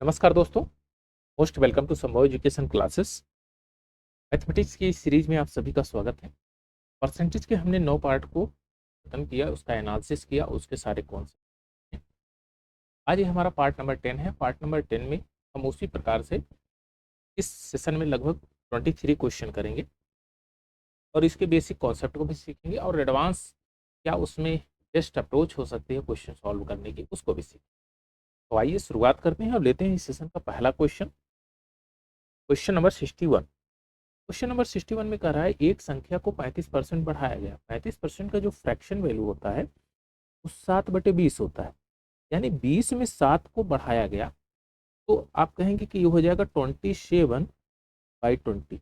नमस्कार दोस्तों। Most welcome to संभव एजुकेशन क्लासेस। मैथमेटिक्स की इस सीरीज में आप सभी का स्वागत है। परसेंटेज के हमने 9 पार्ट को खत्म किया, उसका एनालिसिस किया, उसके सारे कॉन्सेप्ट। आज ये हमारा पार्ट नंबर 10 है। पार्ट नंबर 10 में हम उसी प्रकार से इस सेशन में लगभग 23 क्वेश्चन करेंगे और इसके बेसिक कॉन्सेप्ट को भी सीखेंगे और एडवांस क्या उसमें बेस्ट अप्रोच हो सकती है क्वेश्चन सॉल्व करने की, उसको भी सीखेंगे। तो आइए शुरुआत करते हैं और लेते हैं इस सेशन का पहला question. Question number 61। Question number 61 में कह रहा है एक संख्या को 35% बढ़ाया गया। 35% का जो फ्रैक्शन वैल्यू होता है वो 7/20 होता है, यानी 20 में 7 को बढ़ाया गया तो आप कहेंगे कि ये हो जाएगा 27/20।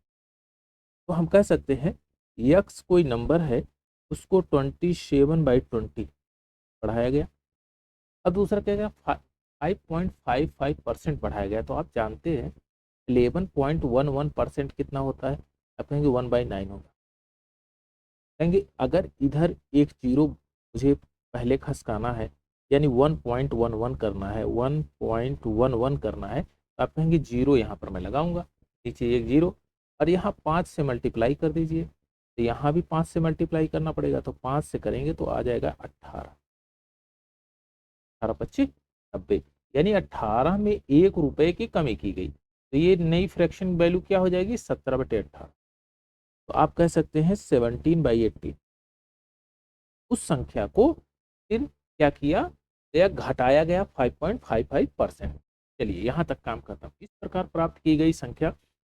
तो हम कह सकते हैं यक्स कोई नंबर है, उसको 27/20 बढ़ाया गया। अब दूसरा क्या गया, 5.55% बढ़ाया गया। तो आप जानते हैं 11.11% कितना होता है, आप कहेंगे 1/9 होगा। कहेंगे अगर इधर एक जीरो मुझे पहले खसकाना है, यानी 1.11 करना है, 1.11 करना है, तो आप कहेंगे जीरो यहाँ पर मैं लगाऊंगा, नीचे एक जीरो, और यहाँ 5 से मल्टीप्लाई कर दीजिए। तो यहाँ भी 5 से मल्टीप्लाई करना पड़ेगा, तो 5 से करेंगे तो आ जाएगा 18। 18×25=90, यानी 18 में 1 रुपए की कमी की गई। तो ये नई फ्रैक्शन वैल्यू क्या हो जाएगी, 17/18। तो आप कह सकते हैं 17/18। उस संख्या को फिर क्या किया गया, घटाया गया 5.55%। चलिए यहाँ तक काम करता हूँ। इस प्रकार प्राप्त की गई संख्या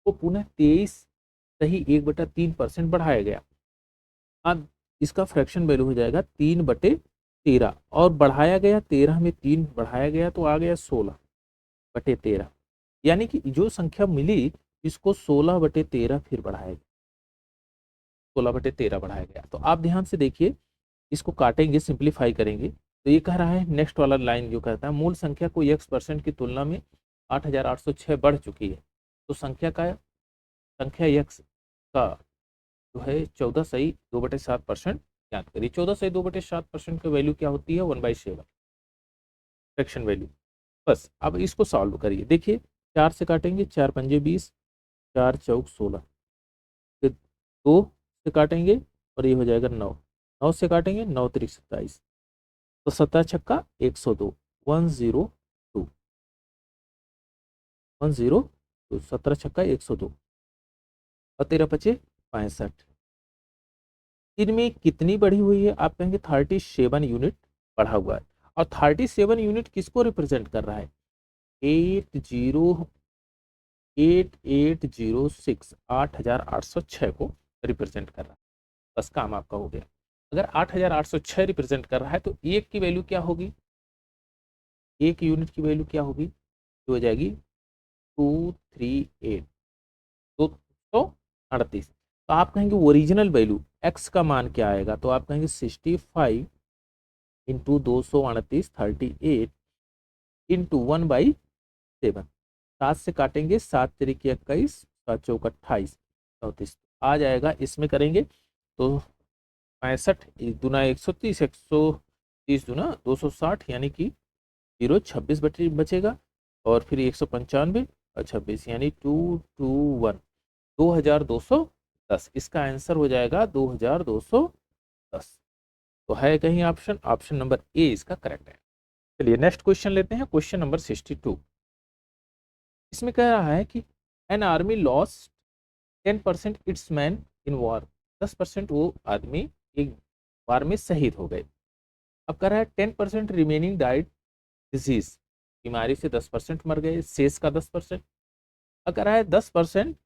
को पुनः 23 सही 1/3% बढ़ाया गया। अब इसका फ्रैक्शन वैल्यू हो जाएगा 3/13, और बढ़ाया गया 13 में 3 बढ़ाया गया तो आ गया 16/13, यानी कि जो संख्या मिली इसको 16/13 फिर बढ़ाया गया, 16/13 बढ़ाया गया। तो आप ध्यान से देखिए, इसको काटेंगे, सिंप्लीफाई करेंगे, तो ये कह रहा है नेक्स्ट वाला लाइन जो कहता है मूल संख्या को x% की तुलना में 8806 बढ़ चुकी है। तो संख्या x का जो है 14 सही 2/7% याद करिए। 14 सही 2/7% की वैल्यू क्या होती है, 1/7 फ्रैक्शन वैल्यू। बस अब इसको सॉल्व करिए। देखिए 4 से काटेंगे, 4×5=20, 4×4=16, फिर 2 से काटेंगे और ये हो जाएगा 9, 9 से काटेंगे 9×3=27, तो 17×6=102, 102, 102, 17×6=102, और 13×5=65। इनमें कितनी बढ़ी हुई है, आप कहेंगे 37 यूनिट बढ़ा हुआ है। और 37 यूनिट किसको रिप्रेजेंट कर रहा है, 8806 को रिप्रेजेंट कर रहा है। बस काम आपका हो गया। अगर 8806 रिप्रेजेंट कर रहा है तो एक की वैल्यू क्या होगी, एक यूनिट की वैल्यू क्या होगी, तो हो जाएगी 238, 238। तो आप कहेंगे ओरिजिनल वैल्यू एक्स का मान क्या आएगा, तो आप कहेंगे 65 इंटू 238, 38 इंटू 1/7। 7 से काटेंगे, 7×3=21, 7×4=28, 34 आ जाएगा। इसमें करेंगे तो 65 दूना 130, 130 दूना 260, यानी कि 026 बचेगा, और फिर 195 और 26, यानी 221, 2210। इसका आंसर हो जाएगा 2210। तो है कहीं ऑप्शन, ऑप्शन नंबर ए इसका करेक्ट है। चलिए नेक्स्ट क्वेश्चन लेते हैं, क्वेश्चन नंबर 62। इसमें कह रहा है कि an army lost 10% it's man in war. 10% वो आदमी एक वार में शहीद हो गए। अब कह रहा है 10% रिमेनिंग डाइड डिजीज, बीमारी से 10% मर गए, शेष का 10%। अब कह रहा है 10%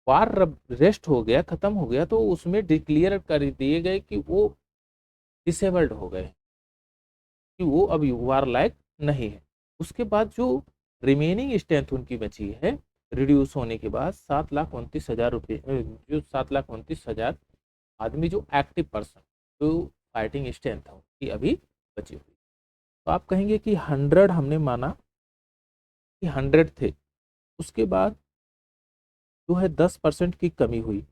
वार रेस्ट हो गया, खत्म हो गया, तो उसमें डिक्लेयर कर दिए गए कि वो डिसेबल्ड हो गए, कि वो अब वार लायक नहीं है। उसके बाद जो रिमेनिंग स्ट्रेंथ उनकी बची है, रिड्यूस होने के बाद 7,29,000 रुपये, जो 7,29,000 आदमी जो एक्टिव पर्सन, जो फाइटिंग स्ट्रेंथ है उनकी अभी बची हुई। तो आप कहेंगे कि 100 हमने माना कि 100 थे, उसके बाद जो है 10% की कमी हुई,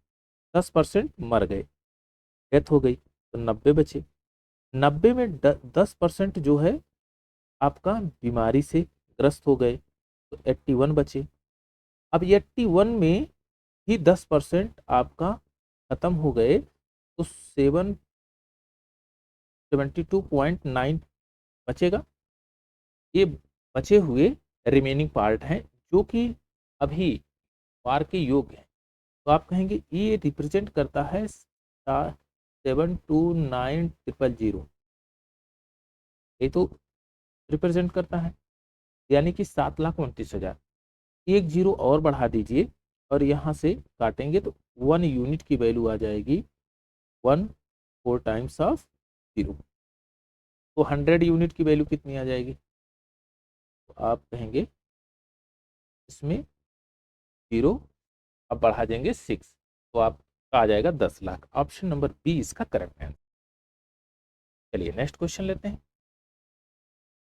10% मर गए, डेथ हो गई, तो 90 बचे। 90 में 10% जो है आपका बीमारी से ग्रस्त हो गए, तो 81 बचे। अब 81 में ही 10% आपका खत्म हो गए तो 72.9 बचेगा। ये बचे हुए रिमेनिंग पार्ट हैं जो कि अभी वार के योग्य हैं। तो आप कहेंगे ये रिप्रेजेंट करता है 729000, ये तो रिप्रेजेंट करता है, यानी कि 7,29,000। एक जीरो और बढ़ा दीजिए और यहाँ से काटेंगे तो 1 यूनिट की वैल्यू आ जाएगी 4 टाइम्स ऑफ जीरो। तो 100 यूनिट की वैल्यू कितनी आ जाएगी? तो आप कहेंगे इसमें जीरो अब बढ़ा देंगे 6, तो आपका आ जाएगा 10 लाख। ऑप्शन नंबर बी इसका करेक्ट आंसर। चलिए नेक्स्ट क्वेश्चन लेते हैं।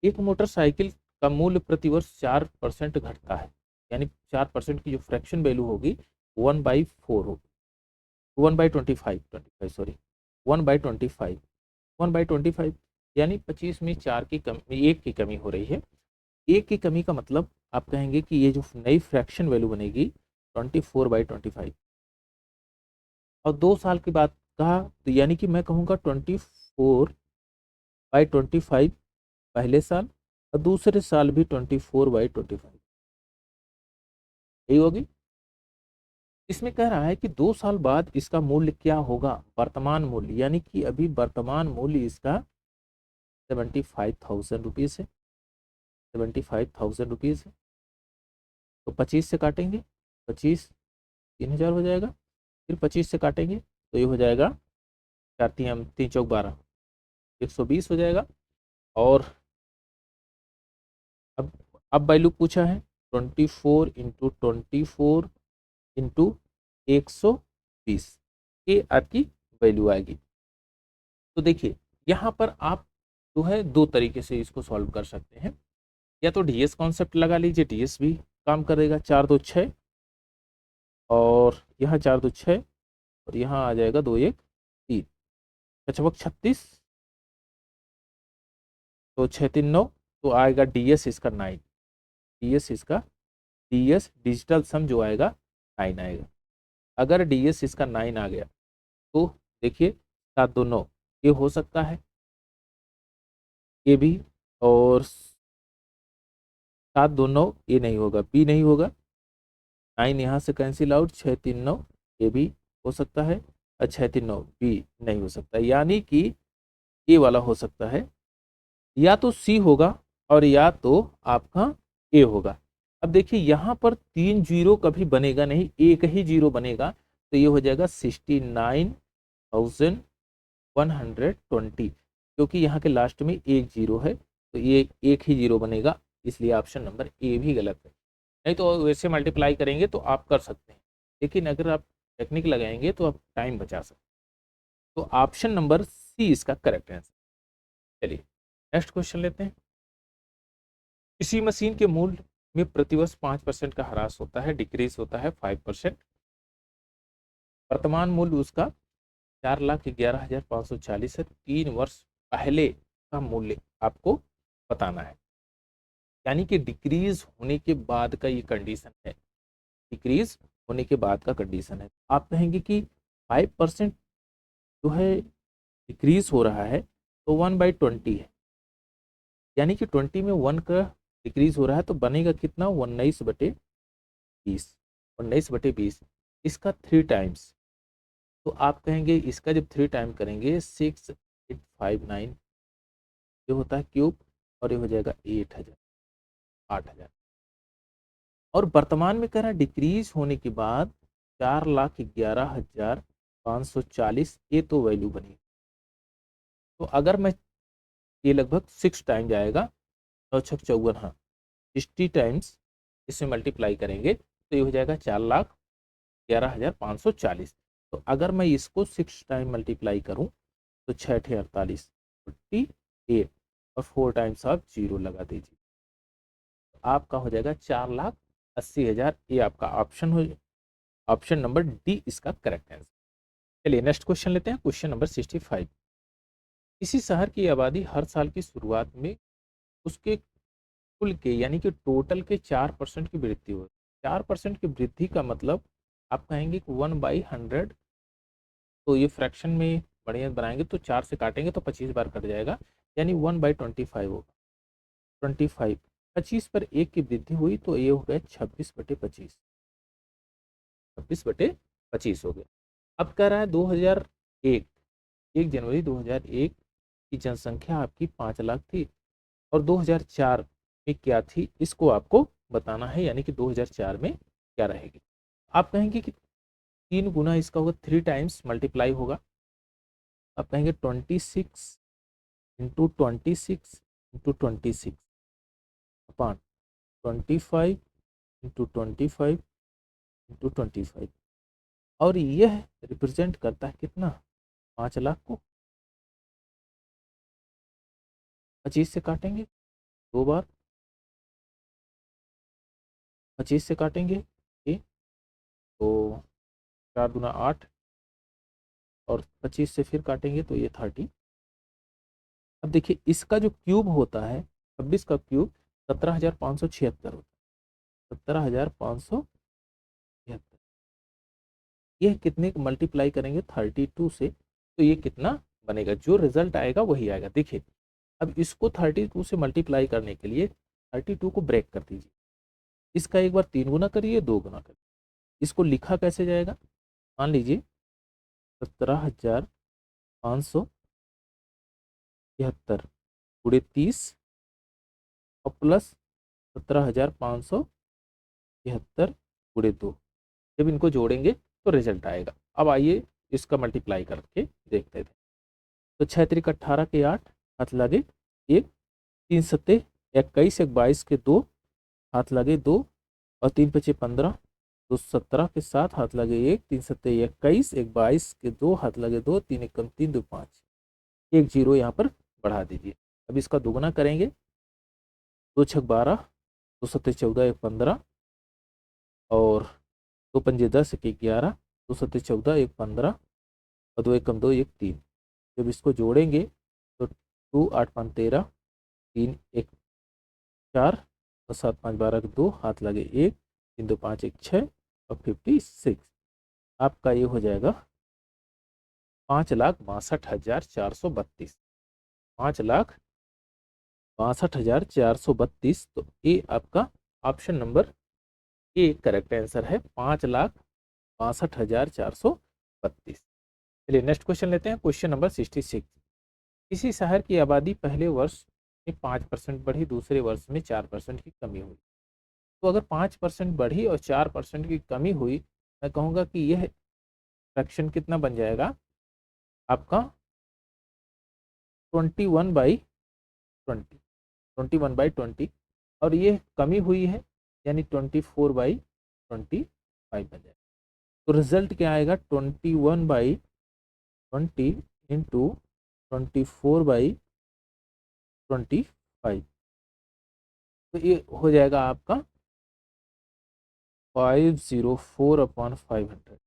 एक मोटरसाइकिल का मूल्य प्रतिवर्ष 4% घटता है, यानी 4% की जो फ्रैक्शन वैल्यू होगी 1/4 होगी, 1/25 सॉरी 1/25 1/25, यानी 25 में 4 की कमी, 1 की कमी हो रही है। 1 की कमी का मतलब आप कहेंगे कि ये जो नई फ्रैक्शन वैल्यू बनेगी 24/25, और 2 साल की बात कहा तो यानी कि मैं कहूँगा 24/25 पहले साल और दूसरे साल भी 24/25, यही होगी। इसमें कह रहा है कि 2 साल बाद इसका मूल्य क्या होगा, वर्तमान मूल्य, यानी कि अभी वर्तमान मूल्य इसका 75,000 रुपीज़ है, 75,000 रुपीज़ है। तो 25 से काटेंगे, 25 3,000 हो जाएगा, फिर 25 से काटेंगे तो ये हो जाएगा 4 3 चौक 12, 120 हो जाएगा। और अब वैल्यू पूछा है 24 इंटू 24 इंटू 120, ये आपकी वैल्यू आएगी। तो देखिए यहाँ पर आप जो है दो तरीके से इसको सॉल्व कर सकते हैं, या तो डीएस कॉन्सेप्ट लगा लीजिए, डीएस भी काम करेगा। 4 2 6 और यहाँ 4 2 6 और यहाँ आ जाएगा 2 1 3, 36, तो 6 3 9, तो आएगा डीएस इसका 9, डीएस इसका डीएस डिजिटल सम जो आएगा 9 आएगा। अगर डीएस इसका 9 आ गया तो देखिए 7 2 9 ये हो सकता है, ये भी, और 7 2 9 ये नहीं होगा, बी नहीं होगा, 9 यहाँ से कैंसिल आउट, 6 3 9 ये भी हो सकता है, और 6 3 9 बी नहीं हो सकता, यानी कि ये वाला हो सकता है, या तो सी होगा और या तो आपका ए होगा। अब देखिए यहाँ पर 3 जीरो कभी बनेगा नहीं, एक ही जीरो बनेगा, तो ये हो जाएगा 69,120, क्योंकि यहाँ के लास्ट में एक जीरो है तो ये एक ही जीरो बनेगा, इसलिए ऑप्शन नंबर ए भी गलत है। नहीं तो वैसे मल्टीप्लाई करेंगे तो आप कर सकते हैं, लेकिन अगर आप टेक्निक लगाएंगे तो आप टाइम बचा सकते हैं। तो ऑप्शन नंबर सी इसका करेक्ट आंसर। चलिए नेक्स्ट क्वेश्चन लेते हैं। किसी मशीन के मूल्य में प्रतिवर्ष 5% का ह्रास होता है, डिक्रीज होता है 5%। वर्तमान मूल्य उसका 4,11,540 है। 3 वर्ष पहले का मूल्य आपको बताना है, यानी कि डिक्रीज होने के बाद का ये कंडीशन है, डिक्रीज होने के बाद का कंडीशन है। आप कहेंगे कि 5% जो है डिक्रीज हो रहा है तो 1/20 है, यानी कि 20 में 1 का डिक्रीज हो रहा है तो बनेगा कितना, 19/20, 19/20, इसका 3 टाइम्स। तो आप कहेंगे इसका जब 3 टाइम करेंगे 6859 जो होता है क्यूब, और ये हो जाएगा 8,000, 8,000। और वर्तमान में कह रहा है डिक्रीज होने के बाद 4,11,540, ये तो वैल्यू बनी। तो अगर मैं ये लगभग 6 टाइम जाएगा, 6 54, हाँ 60 टाइम्स इसमें मल्टीप्लाई करेंगे तो ये हो जाएगा 4,11,540। तो अगर मैं इसको 6 टाइम मल्टीप्लाई करूं तो 6 48, 48, और 4 टाइम्स आप जीरो लगा दीजिए, आपका हो जाएगा 4,80,000। ये आपका ऑप्शन हो, ऑप्शन नंबर डी इसका करेक्ट आंसर। चलिए नेक्स्ट क्वेश्चन लेते हैं, क्वेश्चन नंबर 65। किसी शहर की आबादी हर साल की शुरुआत में उसके कुल के यानी कि टोटल के 4% की वृद्धि हो। 4% की वृद्धि का मतलब आप कहेंगे कि 1/100, तो ये फ्रैक्शन में बढ़िया बनाएंगे तो 4 से काटेंगे तो 25 बार कट जाएगा, यानी 1/25 होगा। 25, 25 पर 1 की वृद्धि हुई तो ये हो गया 26/25, 26/25 हो गया। अब कह रहा है 2001, 1 जनवरी 2001 की जनसंख्या आपकी 5 लाख थी और 2004 में क्या थी, इसको आपको बताना है, यानी कि 2004 में क्या रहेगी। आप कहेंगे कि 3 गुना इसका होगा, 3 टाइम्स मल्टीप्लाई होगा। आप कहेंगे 26 × 26 × 26 अपॉन 25 × 25 × 25 और यह रिप्रेजेंट करता है कितना, 5 लाख को। 25 से काटेंगे 2 बार, 25 से काटेंगे ये तो 4 दूना 8 और 25 से फिर काटेंगे तो ये 30। अब देखिए इसका जो क्यूब होता है 26 का क्यूब 17,576 होता है, 17,576। ये कितने को मल्टीप्लाई करेंगे 32 से तो ये कितना बनेगा, जो रिजल्ट आएगा वही आएगा। देखिए अब इसको 32 से मल्टीप्लाई करने के लिए 32 को ब्रेक कर दीजिए, इसका एक बार 3 गुना करिए, 2 गुना करिए। इसको लिखा कैसे जाएगा, मान लीजिए 17,576 गुणे 30 और प्लस 17,576 गुणे 2, जब इनको जोड़ेंगे तो रिजल्ट आएगा। अब आइए इसका मल्टीप्लाई करके देखते थे। तो 6 त्रिक 18 के 8 हाथ लगे 1, 3 सत्ते 21, 1 22 के 2 हाथ लगे 2 और 3 पचे 15, 2 17 के 7 हाथ लगे 1, 3 सत्ते 21, 1 22 के 2 हाथ लगे 2, 3 एकम 3, 2 5, 1 जीरो यहाँ पर बढ़ा दीजिए। अब इसका दोगुना करेंगे, 2 छक 12, 2 सत्ते 14, 1 15 और 2 पंजे 10, 1 11, 2 सत्ते 14, 1 15 और 2 एकम 2, 1 3। जब इसको जोड़ेंगे तो 2 8 5 13, 3 1 4 और 7 5 12 के 2 हाथ लगे 1, 3 2 5 1 6 और 56। आपका ये हो जाएगा 5,62,432, 5,62,432। तो ये आपका option number A correct answer है, 5,62,432। चलिए नेक्स्ट क्वेश्चन लेते हैं, क्वेश्चन नंबर 66। किसी शहर की आबादी पहले वर्ष में 5% बढ़ी, दूसरे वर्ष में 4% की कमी हुई। तो अगर 5% बढ़ी और 4% की कमी हुई, मैं कहूँगा कि यह फ्रैक्शन कितना बन जाएगा आपका 21/20, 21/20 और ये कमी हुई है यानी 24/25 बन जाएगा। तो रिजल्ट क्या आएगा, 21/20 इंटू 24/25, तो ये हो जाएगा आपका 504/500।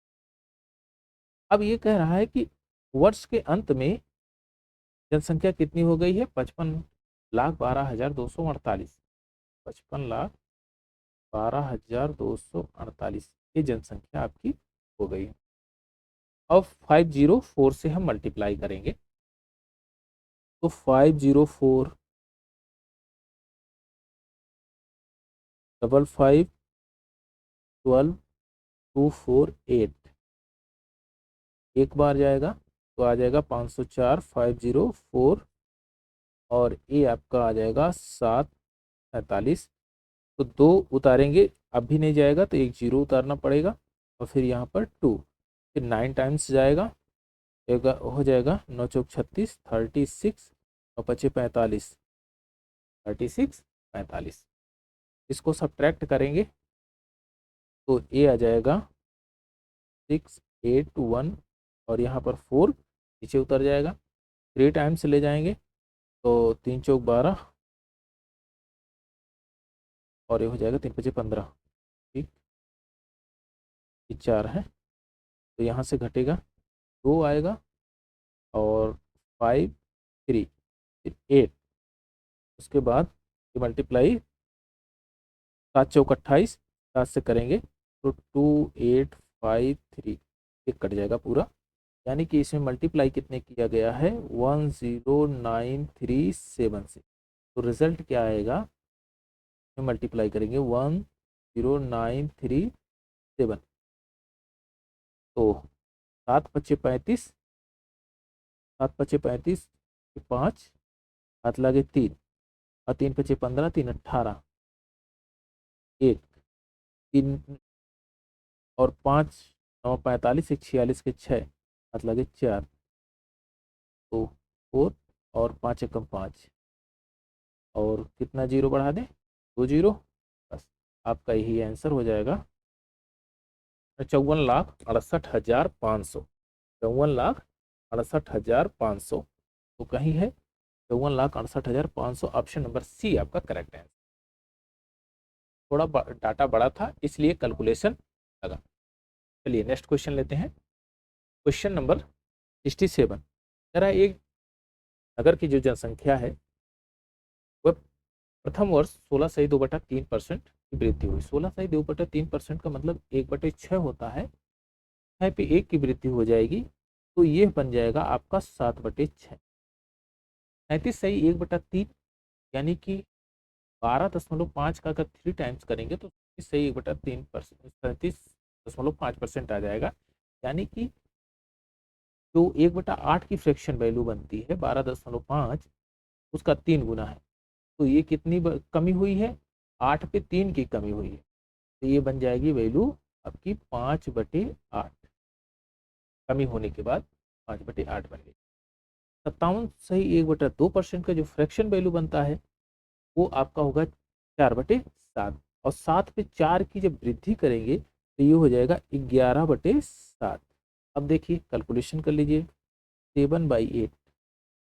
अब ये कह रहा है कि वर्ष के अंत में जनसंख्या कितनी हो गई है, 55,12,248, 55,12,248 ये जनसंख्या आपकी हो गई है। अब 504 से हम मल्टीप्लाई करेंगे तो 504 55 12 248 एक बार जाएगा तो आ जाएगा 504 504 और ये आपका आ जाएगा 743। तो 2 उतारेंगे अब भी नहीं जाएगा तो एक जीरो उतारना पड़ेगा और फिर यहाँ पर 2, फिर 9 टाइम्स जाएगा, एक हो जाएगा 9 चौक 36, 36 और 25 45, 36 45। इसको सब्ट्रैक्ट करेंगे तो ये आ जाएगा 681 और यहाँ पर 4 नीचे उतर जाएगा, 3 टाइम्स ले जाएंगे तो 3 चौक 12 और ये हो जाएगा 3 पचे 15, ठीक, ये 4 है तो यहाँ से घटेगा 2 आएगा और 5 3 फिर 8, उसके बाद ये मल्टीप्लाई 7 चौक 28, 7 से करेंगे तो 2853, ये कट जाएगा पूरा, यानी कि इसमें मल्टीप्लाई कितने किया गया है 10937 से। तो रिजल्ट क्या आएगा, मल्टीप्लाई करेंगे 10937, तो 7 पच्चे 35, 7 पच्चे 35, 5 हाथ लगे 3 और 3 पच्चे 15, 3 18, 1 3 और 5 9 45, 1 46 के 6 हाथ लगे 4, तो 4 और 5 एकम 5, और कितना जीरो बढ़ा दें 2 जीरो, बस आपका यही आंसर हो जाएगा 54,68,500, 54,68,500, तो कहीं है 54,68,500, ऑप्शन नंबर सी आपका करेक्ट है। थोड़ा डाटा बड़ा था इसलिए कैलकुलेशन लगा। चलिए नेक्स्ट क्वेश्चन लेते हैं। क्वेश्चन नंबर 67, जरा एक नगर की जो जनसंख्या है वह प्रथम वर्ष 16.2/3% की वृद्धि हुई। 16.2/3% का मतलब 1/6 होता है, 6 पे 1 की वृद्धि हो जाएगी, तो ये बन जाएगा आपका 7/6। 37.1/3 यानी कि 12.5 का अगर 3 टाइम्स करेंगे तो सही 1/3%, 37.5% आ जाएगा, यानी कि जो 1/8 की फ्रैक्शन वैल्यू बनती है 12.5, उसका 3 गुना है, तो ये कितनी कमी हुई है 8 पे 3 की कमी हुई है, तो ये बन जाएगी वैल्यू आपकी 5/8, कमी होने के बाद 5/8 बन गई। 57.1/2% का जो फ्रैक्शन वैल्यू बनता है वो आपका होगा 4/7, और 7 पे 4 की जब वृद्धि करेंगे तो ये हो जाएगा 11/7। अब देखिए कैलकुलेशन कर लीजिए, 7/8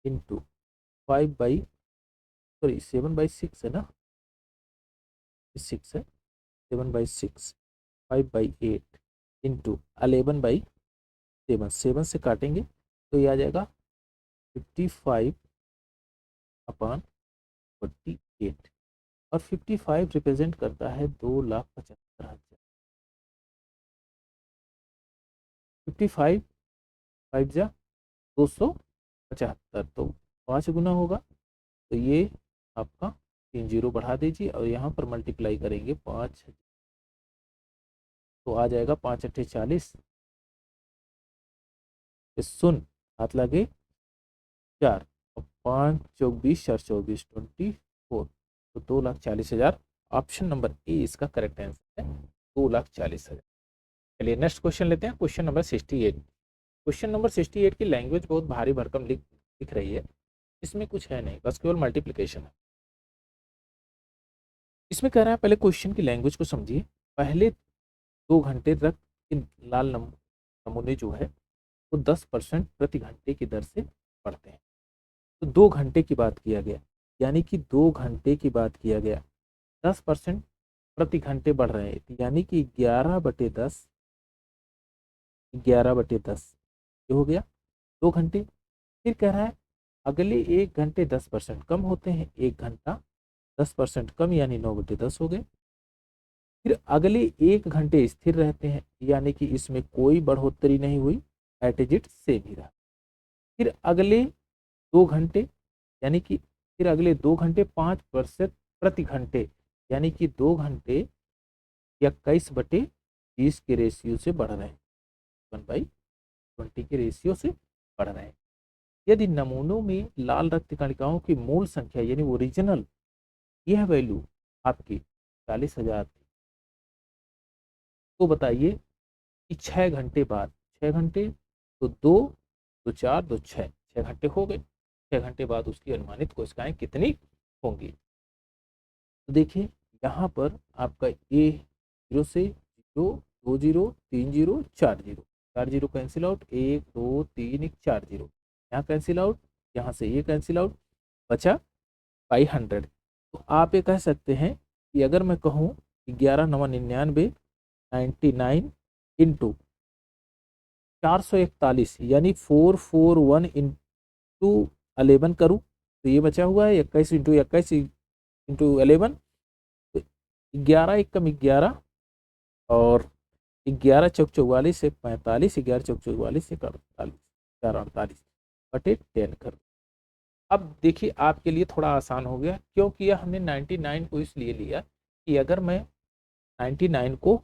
इंटू 7/6 है ना, 6 है, 7/6, 5/8 इंटू 11/7, 7 से काटेंगे तो ये आ जाएगा 55/48, और 55 रिप्रेजेंट करता है 2,75,000। 55 5 जा 275, तो 5 गुना होगा, तो ये आपका 3 जीरो बढ़ा दीजिए और यहाँ पर मल्टीप्लाई करेंगे 5, तो आ जाएगा 5 अट्ठे 40, सुन हाथ लगे 4 और 5 चौक 20, 4 24, 24, तो 2,40,000, ऑप्शन नंबर ए इसका करेक्ट आंसर है 2,40,000। चलिए नेक्स्ट क्वेश्चन लेते हैं, क्वेश्चन नंबर 68। क्वेश्चन नंबर 68 की लैंग्वेज बहुत भारी भरकम दिख रही है, इसमें कुछ है नहीं, बस केवल मल्टीप्लिकेशन है। इसमें कह रहा है पहले क्वेश्चन की लैंग्वेज को समझिए। पहले 2 घंटे तक लाल नमूने जो है वो 10% प्रति घंटे की दर से बढ़ते हैं, तो 2 घंटे की बात किया गया, यानी कि 2 घंटे की बात किया गया, 10% प्रति घंटे बढ़ रहे हैं, यानी कि 11/10, 11/10 ये हो गया 2 घंटे। फिर कह रहा है अगले 1 घंटे 10% कम होते हैं, 1 घंटा 10% कम यानी 9/10 हो गए। फिर अगले 1 घंटे स्थिर रहते हैं, यानी कि इसमें कोई बढ़ोतरी नहीं हुई, एट इज इट सेम ही रहा। फिर अगले 2 घंटे, यानी कि फिर अगले 2 घंटे 5% प्रति घंटे, यानी कि 2 घंटे 21/20 के रेशियो से बढ़ रहे हैं, 1/20 के रेशियो से बढ़ रहे हैं। यदि नमूनों में लाल रक्त कणिकाओं की मूल संख्या यानी ओरिजिनल यह वैल्यू आपकी 40,000 थी, तो बताइए कि 6 घंटे बाद, 6 घंटे तो 2 2 4 2 6, 6 घंटे हो गए, 6 घंटे बाद उसकी अनुमानित कोशिकाएं कितनी होंगी। तो देखिए यहाँ पर आपका ए 0 से 0 2 zero 3 zero 4 zero, 4 zero cancel out, 1 2 3 1 4 zero, यहाँ कैंसिल आउट, यहाँ से ये कैंसिल आउट, बचा 500। तो आप ये कह सकते हैं कि अगर मैं कहूँ 11 9 99 99 इंटू 441 यानी 441 इंटू 11 करूँ तो ये बचा हुआ है 21 इंटू 21 इंटू 11, 11 एकम 11 और 11 चौक 44 से 45, 11 चौक 44 से 48, 4 48 बटे 10 कर। अब देखिए आपके लिए थोड़ा आसान हो गया, क्योंकि यह हमने 99 को इसलिए लिया कि अगर मैं 99 को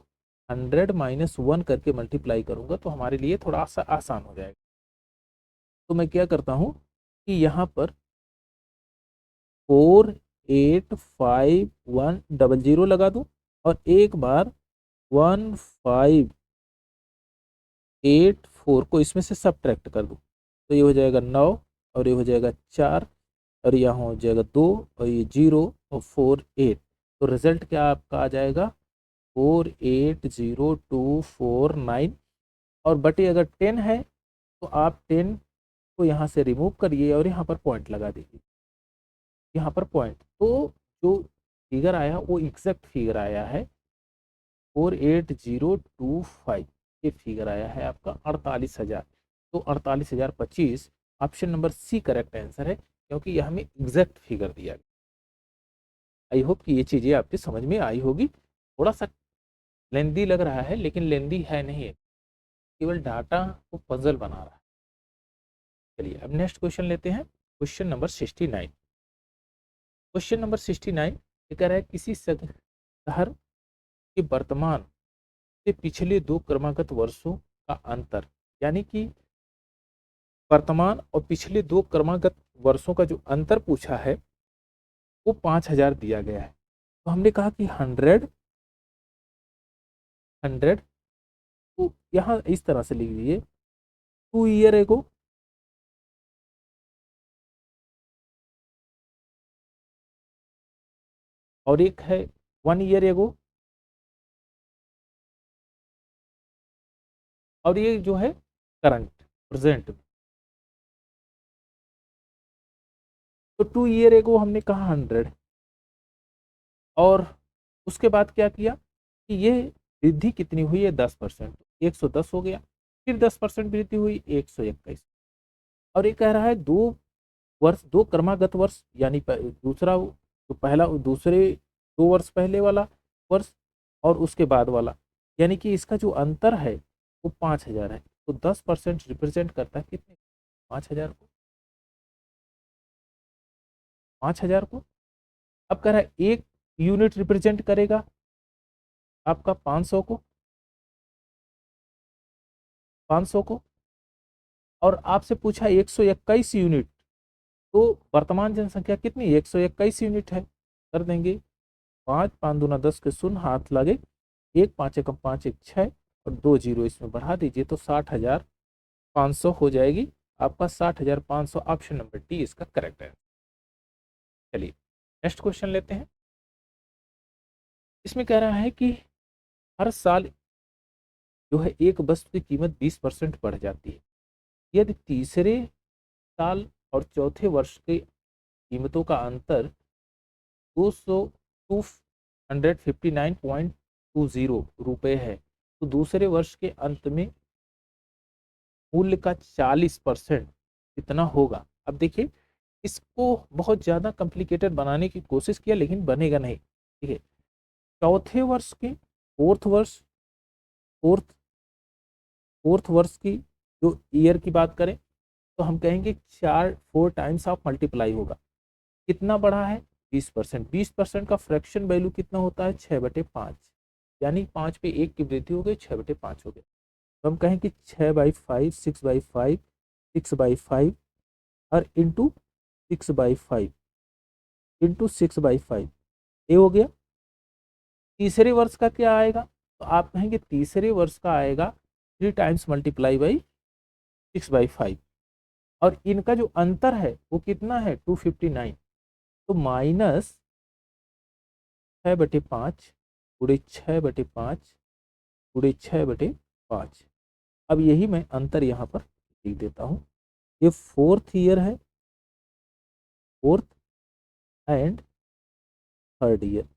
100 माइनस 1 करके मल्टीप्लाई करूंगा तो हमारे लिए थोड़ा सा आसान हो जाएगा। तो मैं क्या करता हूं कि यहाँ पर 48510 लगा दूं और एक बार 1584 को इसमें से सब्ट्रैक्ट कर दूं, तो ये हो जाएगा 9 और ये हो जाएगा 4 और यहाँ हो जाएगा 2 और ये 0 और 48। तो रिजल्ट क्या आपका आ जाएगा 480249 और बटे अगर 10 है तो आप 10 को यहाँ से रिमूव करिए और यहाँ पर पॉइंट लगा दीजिए, यहाँ पर पॉइंट। तो जो फिगर आया वो एग्जैक्ट फिगर आया है 48025, ये फिगर आया है आपका 48,000। तो 48,025 option number C correct answer है, क्योंकि यह हमें एग्जैक्ट फिगर दिया गया। आई होप कि ये चीज़ें आपकी समझ में आई होगी। थोड़ा सा लेंदी लग रहा है लेकिन लेंदी है नहीं है, केवल डाटा को पजल बना रहा है। चलिए अब नेक्स्ट क्वेश्चन लेते हैं, क्वेश्चन नंबर 69। क्वेश्चन नंबर 69 ये कह रहा है किसी शहर के वर्तमान से पिछले 2 क्रमागत वर्षों का अंतर, यानी कि वर्तमान और पिछले 2 क्रमागत वर्षों का जो अंतर पूछा है वो 5000 दिया गया है। तो हमने कहा कि 100 तो यहाँ इस तरह से लिख लीजिए 2 ईयर एगो और एक है 1 ईयर एगो और ये जो है करंट प्रेजेंट। तो 2 ईयर एगो हमने कहा 100 और उसके बाद क्या किया कि ये वृद्धि कितनी हुई है 10%, 110 हो गया। फिर 10% वृद्धि हुई 121 और ये कह रहा है 2 वर्ष 2 क्रमागत वर्ष, यानी दूसरा तो पहला दूसरे 2 वर्ष पहले वाला वर्ष और उसके बाद वाला, यानी कि इसका जो अंतर है वो 5000 है। तो 10% रिप्रेजेंट करता है कितने 5000 को, 5000 को। अब कह रहा है एक यूनिट रिप्रेजेंट करेगा आपका 500 को, 500 को और आपसे पूछा 121 यूनिट। तो वर्तमान जनसंख्या कितनी 121 यूनिट है। कर देंगे 5 5 दूना 10 के शून्य हाथ लगे, 1 5 एकम 5 1 6 और 2 जीरो इसमें बढ़ा दीजिए तो 60,500 हो जाएगी आपका। 60,500 ऑप्शन नंबर डी इसका करेक्ट है। चलिए नेक्स्ट क्वेश्चन लेते हैं। इसमें कह रहा है कि हर साल जो है एक वस्तु की कीमत 20% बढ़ जाती है यदि तीसरे साल और चौथे वर्ष की कीमतों का अंतर 259.20 रुपये है, तो दूसरे वर्ष के अंत में मूल्य का 40% कितना होगा। अब देखिए इसको बहुत ज़्यादा कॉम्प्लिकेटेड बनाने की कोशिश किया लेकिन बनेगा नहीं। ठीक है, चौथे वर्ष के फोर्थ फोर्थ वर्ष की जो ईयर की बात करें तो हम कहेंगे 4 टाइम्स ऑफ मल्टीप्लाई होगा। कितना बढ़ा है 20%। 20% का फ्रैक्शन वैल्यू कितना होता है 6/5, यानी 5 पे 1 की वृद्धि हो गई 6/5 हो गया। तो हम कहें कि 6/5 6/5 6/5 और इंटू 6/5 इंटू 6/5 ये हो गया। तीसरे वर्ष का क्या आएगा तो आप कहेंगे तीसरे वर्ष का आएगा 3 टाइम्स मल्टीप्लाई बाई 6/5 और इनका जो अंतर है वो कितना है 259। तो माइनस 6/5 गुणे 6/5 गुणे 6/5। अब यही मैं अंतर यहाँ पर लिख देता हूँ। ये फोर्थ ईयर है, फोर्थ एंड थर्ड ईयर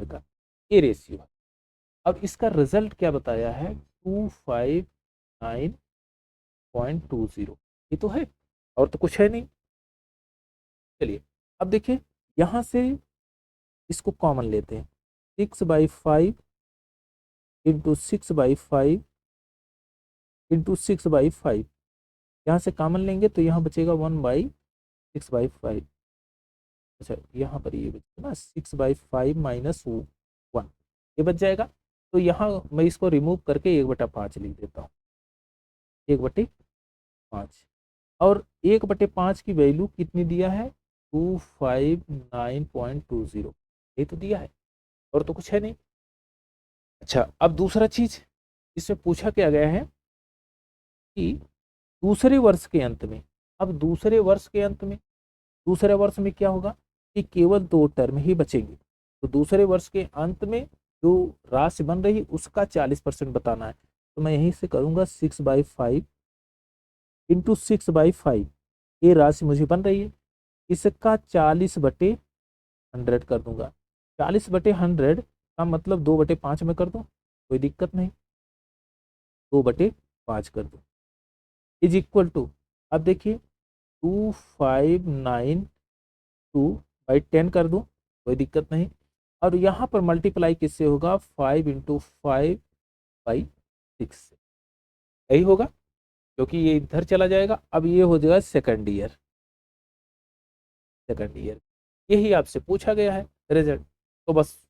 का ये रेशियो है। अब इसका रिजल्ट क्या बताया है 259.20, ये तो है और तो कुछ है नहीं। चलिए अब देखिए यहाँ से इसको कॉमन लेते हैं 6/5 इंटू 6/5 इंटू 6/5, यहाँ से कॉमन लेंगे तो यहाँ बचेगा 1/6/5। अच्छा, यहाँ पर ये बचेगा ना 6/5 माइनस 1, ये बच जाएगा। तो यहाँ मैं इसको रिमूव करके 1/5 लिख देता हूँ, 1/5। और 1/5 की वैल्यू कितनी दिया है, 259.20, ये तो दिया है और तो कुछ है नहीं। अच्छा, अब दूसरा चीज इसमें पूछा क्या गया है कि दूसरे वर्ष के अंत में, अब दूसरे वर्ष के अंत में, दूसरे वर्ष में क्या होगा कि केवल 2 टर्म ही बचेंगे। तो दूसरे वर्ष के अंत में जो राशि बन रही है उसका 40% बताना है। तो मैं यहीं से करूंगा 6/5 इंटू 6/5, ये राशि मुझे बन रही है, इसका 40/100 कर दूंगा। 40/100 का मतलब 2/5 में कर दूं, कोई दिक्कत नहीं, 2/5 कर दूं, इज इक्वल टू, अब देखिए 2592/10 कर दूं, कोई दिक्कत नहीं। और यहाँ पर मल्टीप्लाई किससे होगा, 5 इंटू 5/6 से, यही होगा क्योंकि ये इधर चला जाएगा। अब ये हो जाएगा सेकंड ईयर, सेकंड ईयर, यही आपसे पूछा गया है रिजल्ट। तो बस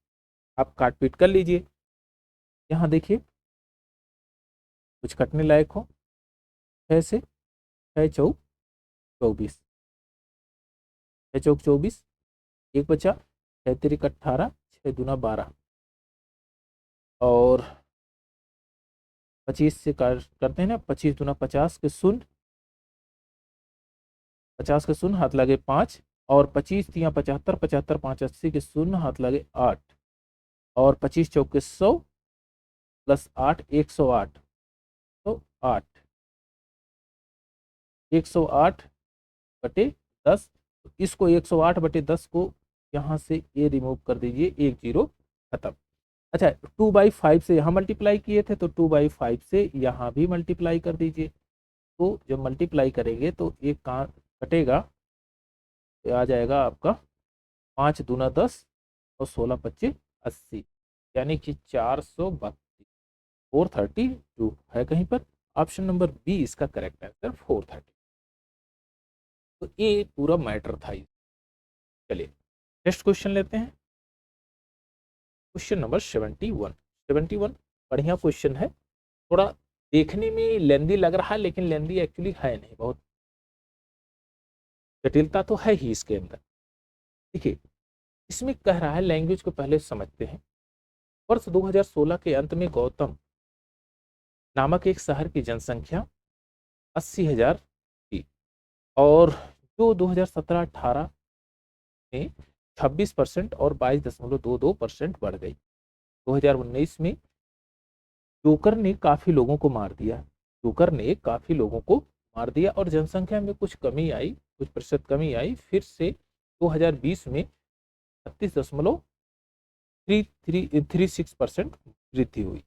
आप काट पीट कर लीजिए। यहाँ देखिए कुछ कटने लायक हो, 6 से 6 चौक 24, 6 चौक 24, एक बचा, 6 तिरिक 18, 6 दूना 12, और 25 से करते हैं ना, 25 दूना 50 के शून्य, 50 के शून्य हाथ लगे 5, और 25 तिया 75, 75 5 80 के शून्य हाथ लगे 8, और 25 चौक के 100 प्लस 8 108, तो 8, 108/10, इसको 108/10 को यहाँ से ये रिमूव कर दीजिए, 1 0 खत्म। अच्छा, 2/5 से यहाँ मल्टीप्लाई किए थे तो 2/5 से यहाँ भी मल्टीप्लाई कर दीजिए। तो जब मल्टीप्लाई करेंगे तो एक कटेगा, तो आ जाएगा आपका 5 दूना 10 और 16 25 80, यानी कि 432, 432 है कहीं पर। ऑप्शन नंबर बी इसका करेक्ट आंसर 430। तो ये पूरा मैटर था। चलिए नेक्स्ट क्वेश्चन लेते हैं, क्वेश्चन नंबर 71। 71 बढ़िया क्वेश्चन है, थोड़ा देखने में लेंदी लग रहा है लेकिन लेंदी एक्चुअली है नहीं, बहुत जटिलता तो है ही इसके अंदर। देखिए इसमें कह रहा है, लैंग्वेज को पहले समझते हैं। वर्ष 2016 के अंत में गौतम नामक एक शहर की जनसंख्या 80,000 थी, और जो 2017-18 में 26% और 22.22% बढ़ गई। 2019 में जोकर ने काफी लोगों को मार दिया, जोकर ने काफी लोगों को मार दिया और जनसंख्या में कुछ कमी आई, कुछ प्रतिशत कमी आई। फिर से 2020 में 36.36% वृद्धि हुई।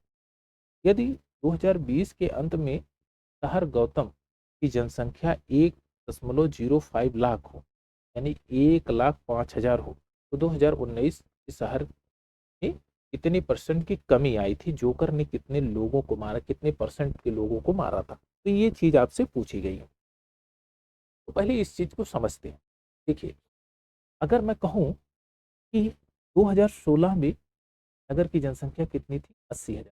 यदि 2020 के अंत में शहर गौतम की जनसंख्या 1.05 लाख हो, यानी 1,05,000 हो, तो 2019 इस शहर में कितनी परसेंट की कमी आई थी, जोकर ने कितने लोगों को मारा, कितने परसेंट के लोगों को मारा था। तो ये चीज आपसे पूछी गई है। तो पहले इस चीज को समझते हैं। देखिए अगर मैं कहूं कि 2016 में नगर की जनसंख्या कितनी थी, 80,000,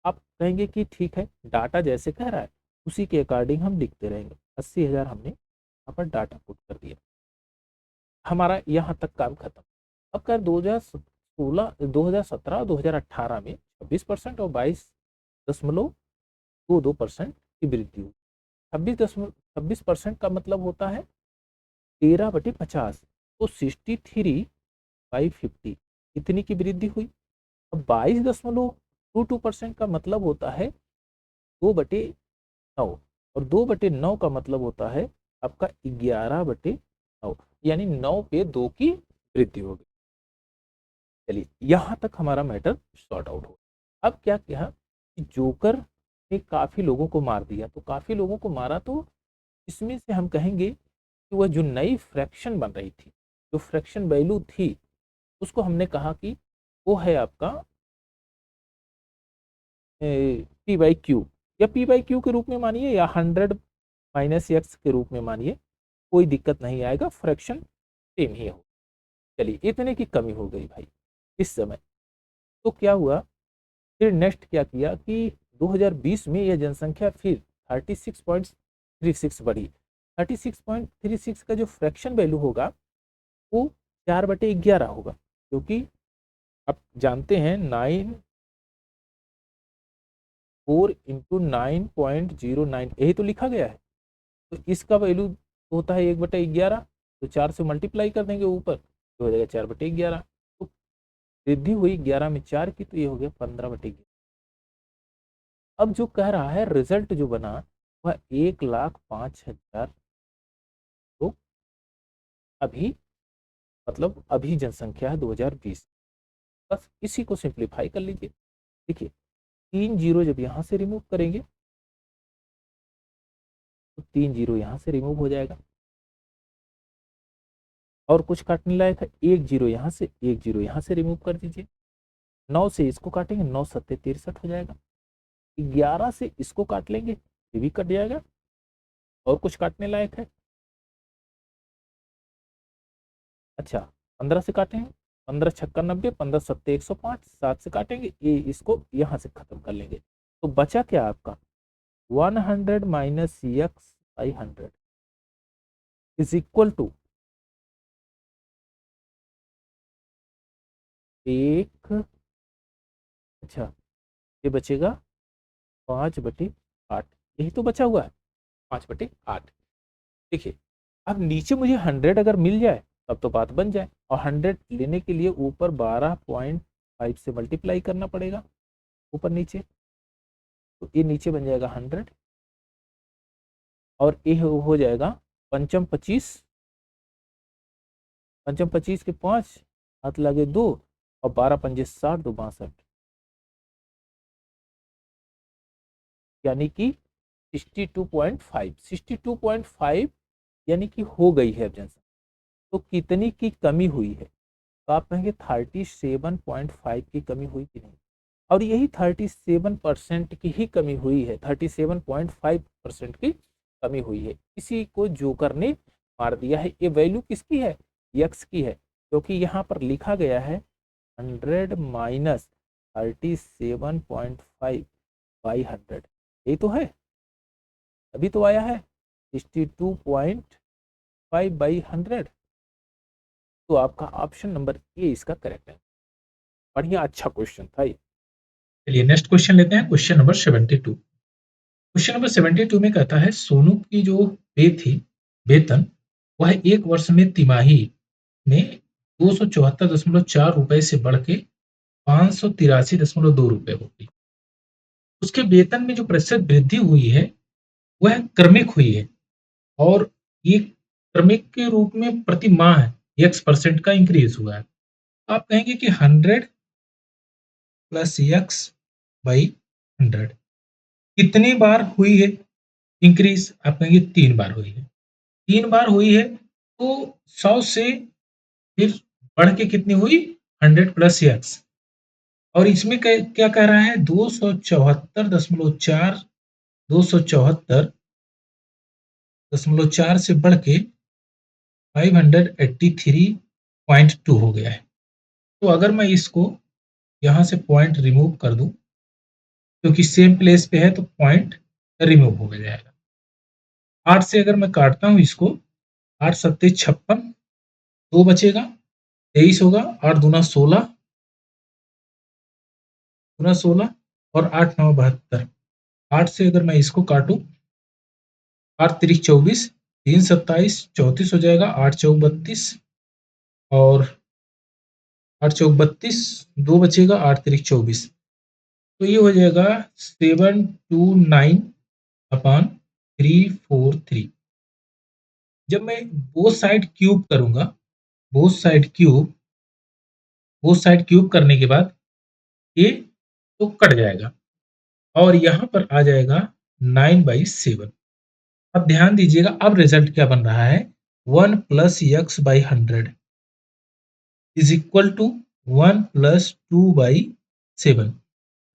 आप कहेंगे कि ठीक है, डाटा जैसे कह रहा है उसी के अकॉर्डिंग हम लिखते रहेंगे। 80,000 हमने यहाँ पर डाटा पुट कर दिया, हमारा यहाँ तक काम खत्म। अब कर 2016 2017 2018 में 26% और 22.22% की वृद्धि हुई। 26% का मतलब होता है 13/50, तो 63/50 इतनी की वृद्धि हुई। अब 22.22% का मतलब होता है 2/9, और 2/9 का मतलब होता है आपका 11/9, यानी 9 पे 2 की वृद्धि होगी। चलिए यहां तक हमारा मैटर सॉर्ट आउट हो। अब क्या किया कि जोकर ने काफी लोगों को मार दिया, तो काफी लोगों को मारा, तो इसमें से हम कहेंगे कि वह जो नई फ्रैक्शन बन रही थी, जो फ्रैक्शन वैल्यू थी, उसको हमने कहा कि वो है आपका पी बाई क्यू, या पी बाई क्यू के रूप में मानिए या 100 माइनस एक्स के रूप में मानिए, कोई दिक्कत नहीं आएगा, फ्रैक्शन सेम ही हो। चलिए इतने की कमी हो गई भाई इस समय। तो क्या हुआ, फिर नेक्स्ट क्या किया कि 2020 में यह जनसंख्या फिर 36.36 बढ़ी। 36.36 का जो फ्रैक्शन वैल्यू होगा वो 4/11 होगा, क्योंकि आप जानते हैं 94 × 9.09 यही तो लिखा गया है। तो इसका वैल्यू होता है 1/11, तो 4 से मल्टीप्लाई कर देंगे ऊपर तो हो जाएगा 4/11। तो वृद्धि हुई 11 में 4 की, तो ये हो गया 15/11। अब जो कह रहा है रिजल्ट जो बना वह 1,05,000 तो अभी, मतलब अभी जनसंख्या है 2020। बस इसी को सिंप्लीफाई कर लीजिए। देखिए 3 जीरो जब यहाँ से रिमूव करेंगे तो 3 जीरो यहाँ से रिमूव हो जाएगा, और कुछ काटने लायक है, 1 जीरो यहाँ से, 1 जीरो यहाँ से रिमूव कर दीजिए। 9 से इसको काटेंगे, 9 सत्ते 63 हो जाएगा। 11 से इसको काट लेंगे, ये भी कट जाएगा। और कुछ काटने लायक है, अच्छा 15 से काटेंगे, 15 छक्का 90, 15 सत्ते 105, 7 से काटेंगे, ये इसको यहाँ से खत्म कर लेंगे। तो बचा क्या आपका 100 minus x by 100 is equal to एक, अच्छा ये बचेगा 5/8, यही तो बचा हुआ है 5/8। देखिए अब नीचे मुझे 100 अगर मिल जाए तब तो बात बन जाए, और 100 लेने के लिए ऊपर 12.5 से मल्टीप्लाई करना पड़ेगा ऊपर नीचे, तो ये नीचे बन जाएगा 100, और ये हो जाएगा पंचम 25, पंचम 25 के 5 हाथ लगे 2, और 12 पंजे 60, 2 62, यानी कि 62.5, 62.5 यानी कि हो गई है अब जनसंख्या। तो कितनी की कमी हुई है, तो आप कहेंगे 37.5 की कमी हुई कि नहीं, और यही 37% की ही कमी हुई है, 37.5% की कमी हुई है। इसी को जोकर ने मार दिया है। ये वैल्यू किसकी है, यक्स की है, क्योंकि यहाँ पर लिखा गया है 100 माइनस 37.5 बाई 100, यही तो है, अभी तो आया है 62.5/100। तो आपका ऑप्शन नंबर ए इसका करेक्ट है। बढ़िया, अच्छा क्वेश्चन था ये। चलिए नेक्स्ट क्वेश्चन लेते हैं, क्वेश्चन नंबर 72। क्वेश्चन नंबर 72 में कहता है सोनू की जो पे थी वेतन, वह एक वर्ष में तिमाही में 274.4 रुपए से बढ़ के 583.2 रुपए हो गई। उसके वेतन में जो प्रतिशत वृद्धि हुई है वह क्रमिक हुई है, और ये क्रमिक के रूप में प्रति माह x% का इंक्रीज हुआ है। आप कहेंगे कि 100 प्लस x बाई 100 कितनी बार हुई है इंक्रीज, आप कहेंगे 3 बार हुई है। 3 बार हुई है तो 100 से फिर बढ़ के कितनी हुई 100 प्लस x, और इसमें क्या कह रहा है 274.4, 274.4 से बढ़ के 583.2 हो गया है। तो अगर मैं इसको यहाँ से पॉइंट रिमूव कर दूं, क्योंकि सेम प्लेस पे है तो पॉइंट रिमूव हो जाएगा। 8 से अगर मैं काटता हूँ इसको, 8 सत्ते 56, 2 बचेगा 23 होगा, 8 दूना 16, दूना 16, और 8 9 72। 8 से अगर मैं इसको काटूं, 8 तिरिक 24, 3 27, 34 हो जाएगा, 8 चौक 32, और 8 चौक 32, 2 बचेगा, 8 तिरिक 24, तो ये हो जाएगा 729/343। जब मैं बोथ साइड क्यूब करूंगा, both side cube, both side cube करने के बाद ये तो कट जाएगा, और यहां पर आ जाएगा 9/7। अब ध्यान दीजिएगा अब रिजल्ट क्या बन रहा है, 1 plus x by 100 is equal to 1 plus 2/7।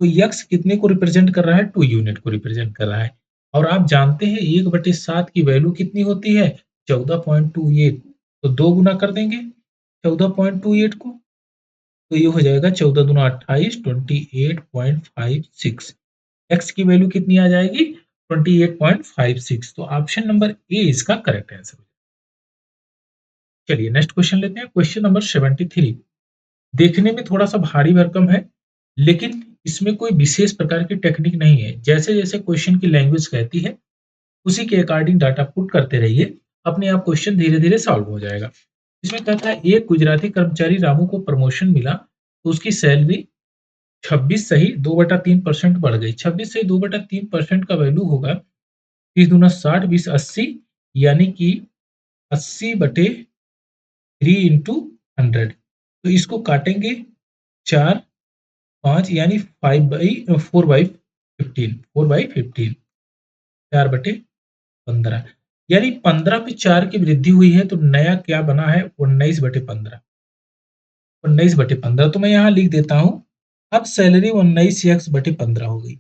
तो यक्स कितने को रिप्रेजेंट कर रहा है? 2 यूनिट को रिप्रेजेंट कर रहा है। और आप जानते हैं 1/7 की वैल्यू कितनी होती है? 14.28। तो 2 गुना कर देंगे 14.28 को, तो ये हो जाएगा 14 दूना 28, 28.56। एक्स की वैल्यू कितनी आ जाएगी? 28.56। तो ऑप्शन नंबर ए इसका करेक्ट आंसर। चलिए नेक्स्ट क्वेश्चन लेते हैं। क्वेश्चन नंबर 73 देखने में थोड़ा सा भारी भरकम है, लेकिन इसमें कोई विशेष प्रकार की टेक्निक नहीं है। जैसे जैसे क्वेश्चन की लैंग्वेज कहती है उसी के अकॉर्डिंग डाटा पुट करते रहिए, अपने आप क्वेश्चन धीरे धीरे सॉल्व हो जाएगा। इसमें कहता है एक गुजराती कर्मचारी रामू को प्रमोशन मिला तो उसकी सैलरी 26 सही 2/3% बढ़ गई। 26 सही 2/3% का वैल्यू होगा 30 दूना 60, 20 80, यानी कि 80/3 इंटू 100। तो इसको काटेंगे 4 5, यानी 4/15, 4/15, यानी 15 पे 4 की वृद्धि हुई है। तो नया क्या बना है? 19/15, 19/15। तो मैं यहाँ लिख देता हूँ, अब सैलरी 19x/15 हो गई।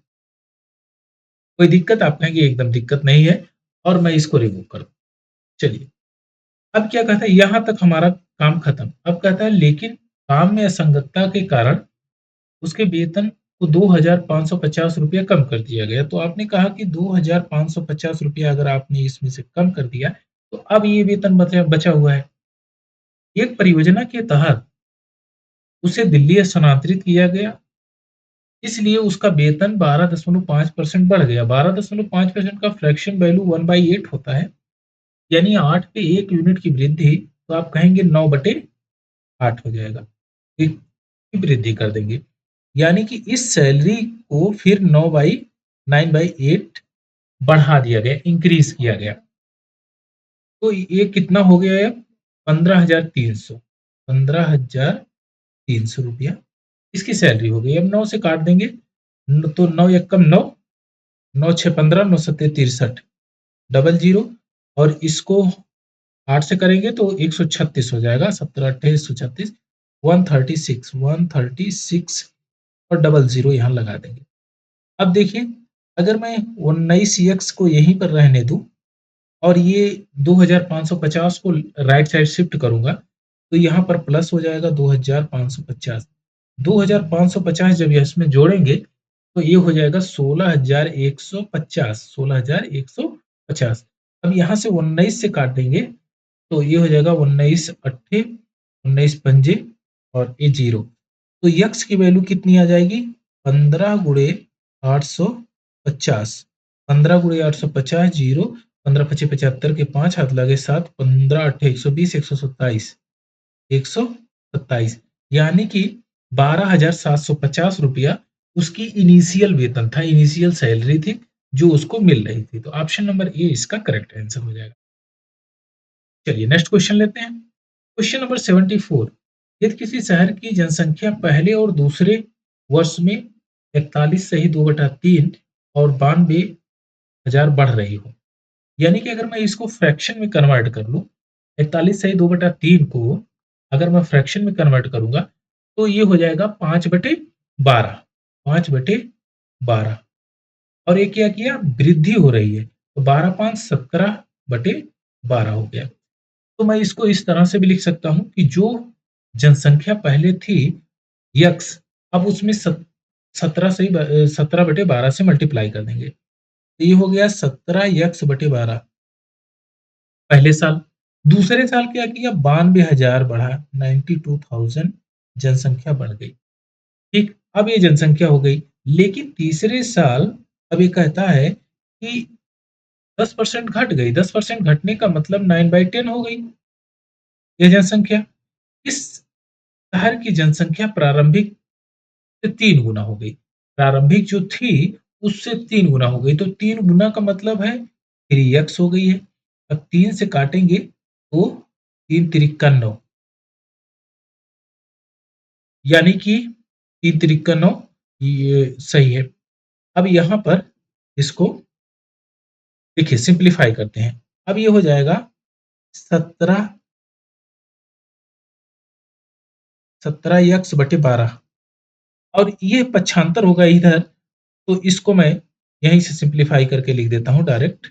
कोई दिक्कत? आप कहेंगे एकदम दिक्कत नहीं है, और मैं इसको रिमूव कर दूं। चलिए, अब क्या कहता है, यहां तक हमारा काम खत्म। अब कहता है लेकिन काम में असंगतता के कारण उसके वेतन को 2,550 रुपया कम कर दिया गया। तो आपने कहा कि 2,550 रुपया अगर आपने इसमें से कम कर दिया, तो अब ये वेतन बचा बचा हुआ है। एक परियोजना के तहत उसे दिल्ली स्थानांतरित किया गया, इसलिए उसका वेतन 12.5% बढ़ गया। 12.5% का फ्रैक्शन वैल्यू 1/8 होता है, यानी 8 पे 1 यूनिट की वृद्धि, तो आप कहेंगे 9/8 हो जाएगा। एक की वृद्धि कर देंगे, यानी कि इस सैलरी को फिर 9/8 बढ़ा दिया गया, इंक्रीज किया गया। तो ये कितना हो गया है? 15,300, 15,300 रुपया इसकी सैलरी हो गई। अब 9 से काट देंगे, तो 9 एकम 9, 9 6 15, 9 7 63, डबल जीरो, और इसको 8 से करेंगे तो 136 हो जाएगा। 17 8 136, 136, 136, और डबल जीरो यहाँ लगा देंगे। अब देखिए, अगर मैं 19x को यहीं पर रहने दूं और ये 2,550 को राइट साइड शिफ्ट करूंगा, तो यहाँ पर प्लस हो जाएगा 2,550। 2,550 जब इसमें जोड़ेंगे तो ये हो जाएगा 16,150, 16,150। अब यहाँ से 19 से काट देंगे तो ये हो जाएगा 19 अट्ठे, 19 पंजे, और ये जीरो। तो यक्स की वैल्यू कितनी आ जाएगी? 15 गुणे 850, 15 गुणे 850, जीरो, 15 पचे 75 के 5 हाथ लगे 7, 15 अट्ठे 120, 127, 127, यानी कि 12,750 रुपया उसकी इनिशियल वेतन था, इनिशियल सैलरी थी जो उसको मिल रही थी। तो ऑप्शन नंबर ए इसका करेक्ट आंसर हो जाएगा। चलिए नेक्स्ट क्वेश्चन लेते हैं। क्वेश्चन नंबर 74, यदि किसी शहर की जनसंख्या पहले और दूसरे वर्ष में 41 सही 2/3 और 92,000 बढ़ रही हो, यानी कि अगर मैं इसको फ्रैक्शन में कन्वर्ट कर लूं, 41 सही 2/3 को अगर मैं फ्रैक्शन में कन्वर्ट करूंगा तो ये हो जाएगा 5/12, 5/12। और ये क्या किया? वृद्धि हो रही है, तो 12 5 17/12 हो गया। तो मैं इसको इस तरह से भी लिख सकता हूं कि जो जनसंख्या पहले थी यक्स, अब उसमें 17/12 से मल्टीप्लाई कर देंगे, तो ये हो गया 17x/12 पहले साल। दूसरे साल क्या किया? 92,000 बढ़ा, 92,000 जनसंख्या बढ़ गई। ठीक, अब ये जनसंख्या हो गई। लेकिन तीसरे साल अब ये कहता है कि 10% घट गई। 10% घटने का मतलब 9/10 हो गई ये जनसंख्या। इस शहर की जनसंख्या प्रारंभिक से 3 गुना हो गई। प्रारंभिक जो थी उससे 3 गुना हो गई। तो 3 गुना का मतलब है 3x हो गई है। अब 3 से काटेंगे तो 3 तिरिक्का 9, यानी कि 3 तिरिक्का 9 ये सही है। अब यहाँ पर इसको देखिए सिंप्लीफाई करते हैं। अब ये हो जाएगा 17 17x/12 और ये पक्षांतर होगा इधर, तो इसको मैं यहीं से सिंप्लीफाई करके लिख देता हूँ डायरेक्ट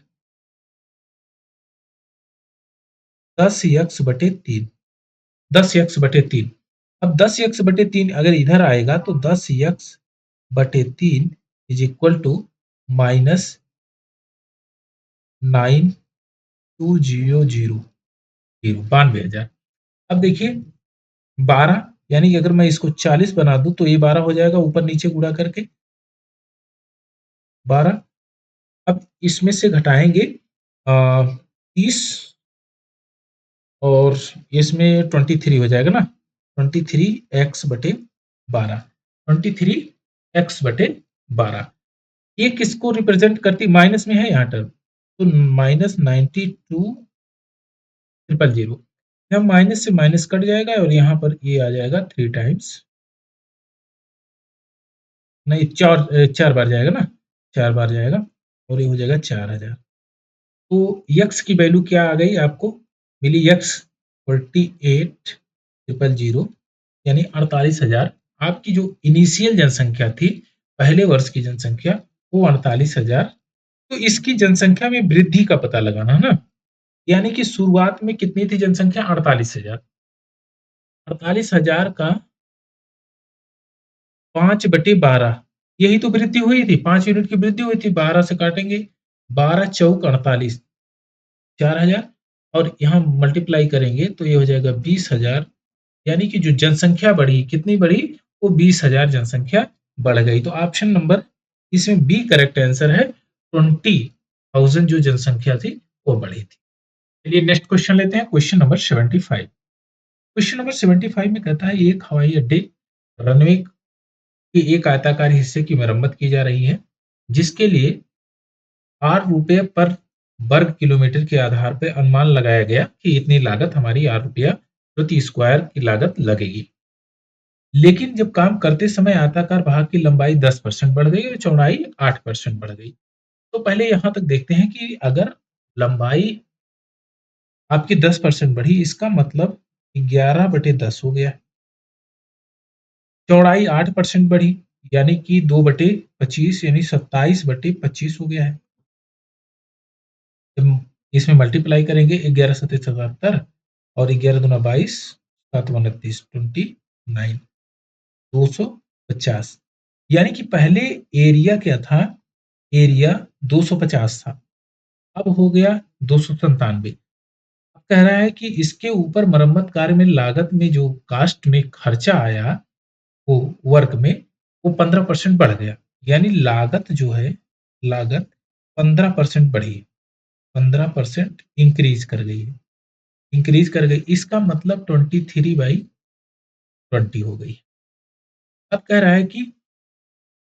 10x/3 10x/3। अब 10x/3 अगर इधर आएगा तो 10x/3 is equal to minus 9200 92,000। अब देखिए 12 यानी कि अगर मैं इसको 40 बना दूं तो ये 12 हो जाएगा ऊपर नीचे गुणा करके 12। अब इसमें से घटाएंगे 30 और इसमें 23 हो जाएगा ना 23x/12 23x/12 ये किसको रिप्रेजेंट करती माइनस में है यहाँ टर्म तो माइनस 92,000 यहाँ माइनस से माइनस कट जाएगा और यहाँ पर ये आ जाएगा 3 टाइम्स नहीं 4 बार जाएगा ना 4 बार जाएगा और ये हो जाएगा 4000। तो यक्स की वैल्यू क्या आ गई आपको मिली यक्स 48,000 यानी 48,000। आपकी जो इनिशियल जनसंख्या थी पहले वर्ष की जनसंख्या वो 48,000। तो इसकी जनसंख्या में वृद्धि का पता लगाना है ना यानी कि शुरुआत में कितनी थी जनसंख्या 48,000 48,000 का 5/12 यही तो वृद्धि हुई थी 5 यूनिट की वृद्धि हुई थी 12 से काटेंगे 12 चौक 48 4000 और यहाँ मल्टीप्लाई करेंगे तो ये हो जाएगा 20,000 यानी कि जो जनसंख्या बढ़ी कितनी बढ़ी वो 20,000 जनसंख्या बढ़ गई। तो ऑप्शन नंबर इसमें बी करेक्ट आंसर है 20,000 जो जनसंख्या थी वो बढ़ी थी। चलिए नेक्स्ट क्वेश्चन लेते हैं क्वेश्चन नंबर 75। क्वेश्चन नंबर 75 में कहता है एक हवाई अड्डे रनवे के एक आयताकार हिस्से की मरम्मत की जा रही है जिसके लिए ₹8 पर वर्ग किलोमीटर के आधार पर अनुमान लगाया गया कि इतनी लागत हमारी ₹8 प्रति स्क्वायर की लागत लगेगी। लेकिन जब काम करते समय आयताकार भाग की लंबाई 10% बढ़ गई और चौड़ाई 8% बढ़ गई। तो पहले यहां तक देखते हैं कि अगर लंबाई आपकी 10% बढ़ी इसका मतलब 11/10 हो गया। चौड़ाई 8% बढ़ी यानी कि 2/25 यानी 27/25 हो गया है। इसमें मल्टीप्लाई करेंगे 11 सत्ते 77 और 11 दूना 22 7 29 29 250 यानी कि पहले एरिया क्या था एरिया 250 था अब हो गया 297। अब कह रहा है कि इसके ऊपर मरम्मत कार्य में लागत में जो कास्ट में खर्चा आया वो वर्क में वो 15% बढ़ गया यानी लागत जो है लागत 15% बढ़ी 15% इंक्रीज कर गई है इंक्रीज कर गई इसका मतलब 23/20 हो गई। अब कह रहा है कि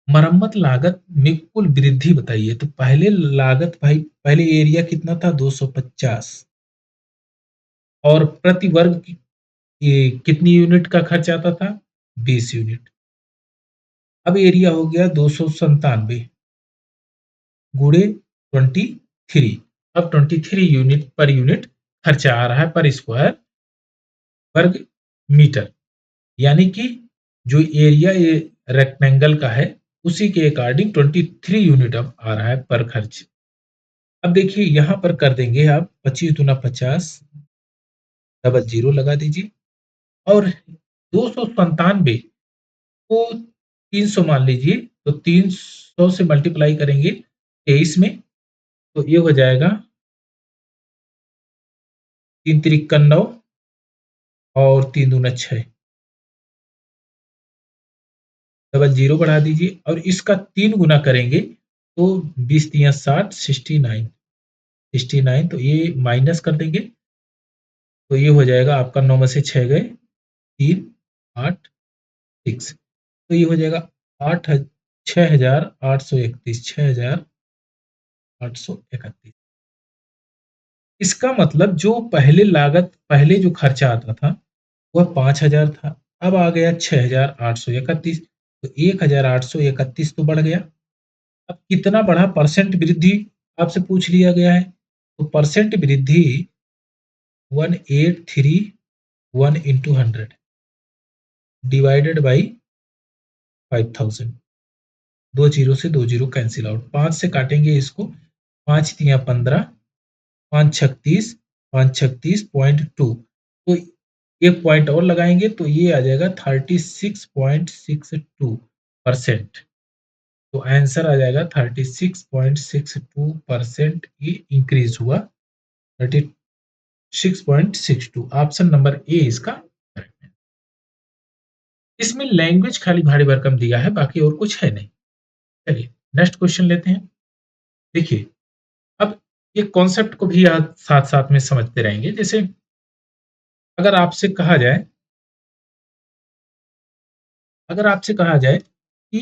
मरम्मत लागत में कुल वृद्धि बताइए तो पहले लागत भाई पहले एरिया कितना था 250 और प्रति वर्ग ये कितनी यूनिट का खर्च आता था 20 यूनिट। अब एरिया हो गया 297 गुणे 23 अब 23 यूनिट पर यूनिट खर्चा आ रहा है पर स्क्वायर वर्ग मीटर यानी कि जो एरिया ये रेक्टेंगल का है उसी के अकॉर्डिंग 23 यूनिट अब आ रहा है पर खर्च। अब देखिए यहां पर कर देंगे आप 25 दूना 50 डबल जीरो लगा दीजिए और 297 को 300 मान लीजिए तो 300 से मल्टीप्लाई करेंगे 23 में तो ये हो जाएगा 3 तिरिक्का 9 और 3 दूना 6 डबल जीरो बढ़ा दीजिए और इसका 3 गुना करेंगे तो 20 तिया 60 69 तो ये माइनस कर देंगे तो ये हो जाएगा आपका 9 में से 6 गए 3 8 6 तो ये हो जाएगा 8 6,831 6,831। इसका मतलब जो पहले लागत पहले जो खर्चा आता था वह 5,000 था अब आ गया 6,831 तो 1,831 तो बढ़ गया। अब कितना बढ़ा परसेंट वृद्धि आपसे पूछ लिया गया है तो परसेंट वृद्धि 1831 इंटू 100 डिवाइडेड बाई 5000। 2 जीरो से 2 जीरो कैंसिल आउट, 5 से काटेंगे इसको, 5 तिया 15, 5 36, 5 36.2, तो एक पॉइंट और लगाएंगे तो ये आ जाएगा 36.62%। तो आंसर आ जाएगा 36.62%, ये इंक्रीज हुआ 36.62। ऑप्शन नंबर ए इसका करेक्ट है। इसमें लैंग्वेज खाली भारी भरकम दिया है, बाकी और कुछ है नहीं। चलिए नेक्स्ट क्वेश्चन लेते हैं। देखिए अब ये कॉन्सेप्ट को भी आप साथ साथ में समझते रहेंगे। जैसे अगर आपसे कहा जाए अगर आपसे कहा जाए कि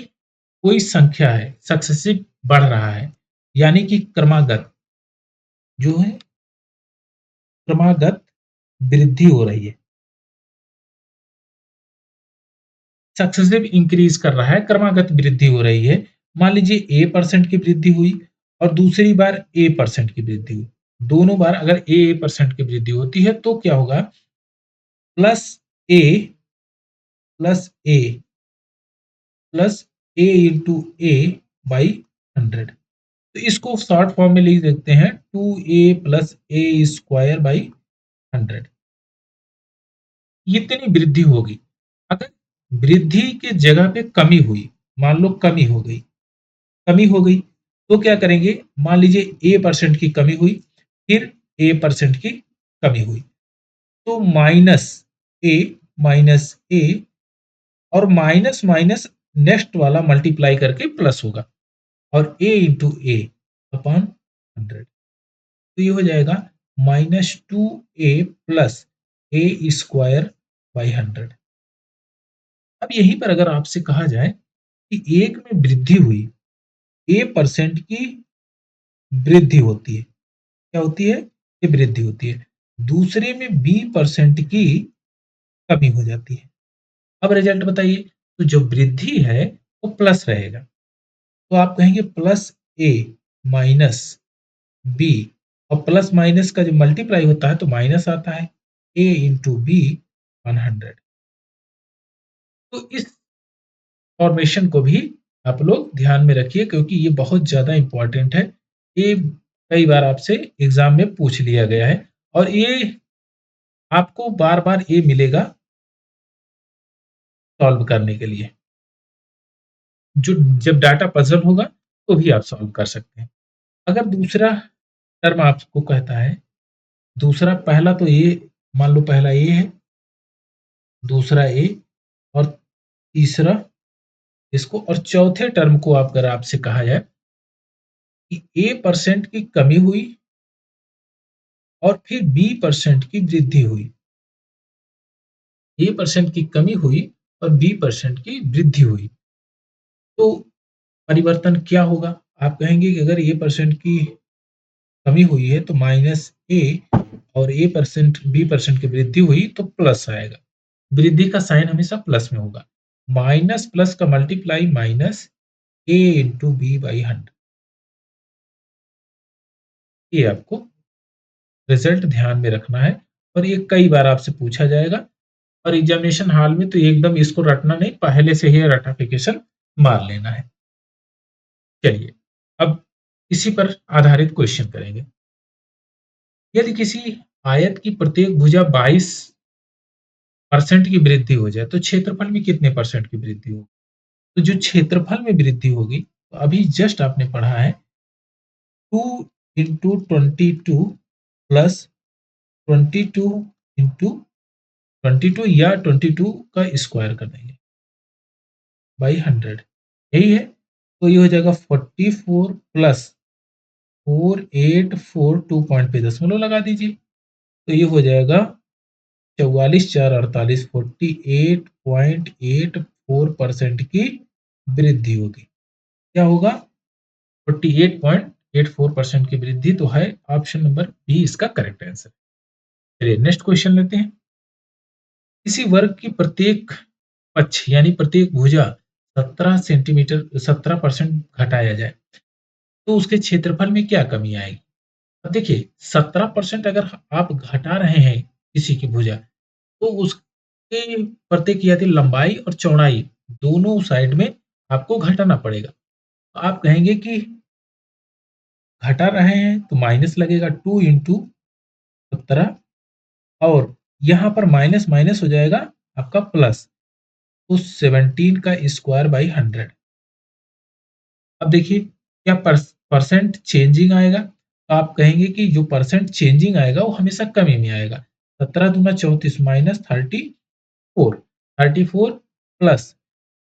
कोई संख्या है सक्सेसिव बढ़ रहा है, यानी कि क्रमागत जो है, क्रमागत वृद्धि हो रही है, सक्सेसिव इंक्रीज कर रहा है, क्रमागत वृद्धि हो रही है। मान लीजिए ए परसेंट की वृद्धि हुई और दूसरी बार ए परसेंट की वृद्धि हुई, दोनों बार अगर ए परसेंट की वृद्धि होती है तो क्या होगा, plus A plus A plus A into A by 100। तो इसको शॉर्ट फॉर्म में लिख देते हैं 2a plus A square by 100। इतनी वृद्धि होगी। अगर वृद्धि के जगह पे कमी हुई, मान लो कमी हो गई तो क्या करेंगे, मान लीजिए ए परसेंट की कमी हुई, फिर ए परसेंट की कमी हुई, तो ए माइनस ए और माइनस माइनस नेक्स्ट वाला मल्टीप्लाई करके प्लस होगा, और ए इंटू ए अपॉन 100। तो ये हो जाएगा -2a plus A square by 100। अब यहीं पर अगर आपसे कहा जाए कि एक में वृद्धि हुई, ए परसेंट की वृद्धि होती है, क्या होती है, ये वृद्धि होती है, दूसरे में बी परसेंट की कमी हो जाती है। अब रिजल्ट बताइए, तो जो वृद्धि है वो प्लस रहेगा, तो आप कहेंगे प्लस ए माइनस बी, और प्लस माइनस का जो मल्टीप्लाई होता है तो माइनस आता है, ए इंटू बी 100। तो इस फॉर्मेशन को भी आप लोग ध्यान में रखिए, क्योंकि ये बहुत ज्यादा इंपॉर्टेंट है। ये कई बार आपसे एग्जाम में पूछ लिया गया है, और ये आपको बार बार ये मिलेगा सॉल्व करने के लिए। जो जब डाटा पजल होगा तो भी आप सॉल्व कर सकते हैं। अगर दूसरा टर्म आपको कहता है, दूसरा, पहला तो ये, मान लो पहला ए है, दूसरा ए, और तीसरा इसको, और चौथे टर्म को आप अगर आपसे कहा जाए कि ए परसेंट की कमी हुई और फिर बी परसेंट की वृद्धि हुई, ए परसेंट की कमी हुई और बी परसेंट की वृद्धि हुई, तो परिवर्तन क्या होगा, आप कहेंगे कि अगर ए परसेंट की कमी हुई है तो माइनस ए, और ए परसेंट बी परसेंट की वृद्धि हुई तो प्लस आएगा। वृद्धि का साइन हमेशा प्लस में होगा, माइनस प्लस का multiply minus A into B by 100। ये आपको रिजल्ट ध्यान में रखना है, और ये कई बार आपसे पूछा जाएगा, और एग्जामिनेशन हॉल में तो एकदम इसको रटना नहीं, पहले से ही रटाफिकेशन मार लेना है। चलिए अब इसी पर आधारित क्वेश्चन करेंगे। यदि किसी आयत की प्रत्येक भुजा 22% की वृद्धि हो जाए तो क्षेत्रफल में कितने परसेंट की वृद्धि होगी। तो जो क्षेत्रफल में वृद्धि होगी, तो अभी जस्ट आपने पढ़ा है 2 इंटू 22 प्लस 22 इंटू 22 या 22 का स्क्वायर कर देंगे बाई 100, यही है। तो ये हो जाएगा 44 प्लस 4842 पॉइंट पे दशमलव लगा दीजिए, तो ये हो जाएगा 44 4 48, 48.84% की वृद्धि होगी। क्या होगा, 48.84% की वृद्धि, तो है ऑप्शन नंबर बी इसका करेक्ट आंसर। चलिए नेक्स्ट क्वेश्चन लेते हैं। किसी वर्ग की प्रत्येक पक्ष यानी प्रत्येक भुजा 17 सेंटीमीटर 17% घटाया जाए तो उसके क्षेत्रफल में क्या कमी आएगी। अब देखिए 17% अगर आप घटा रहे हैं किसी की भुजा, तो उस कि प्रत्येक या तो लंबाई और चौड़ाई दोनों साइड में आपको घटाना पड़ेगा। तो आप कहेंगे कि घटा रहे हैं तो माइनस लगेगा 2 इंटू 17 और यहाँ पर माइनस माइनस हो जाएगा आपका प्लस, तो 17 का स्क्वायर बाई 100। अब देखिए क्या परसेंट चेंजिंग आएगा, तो आप कहेंगे कि जो परसेंट चेंजिंग आएगा वो हमेशा कमी में आएगा। 17 दूना 34 माइनस 34, 34 प्लस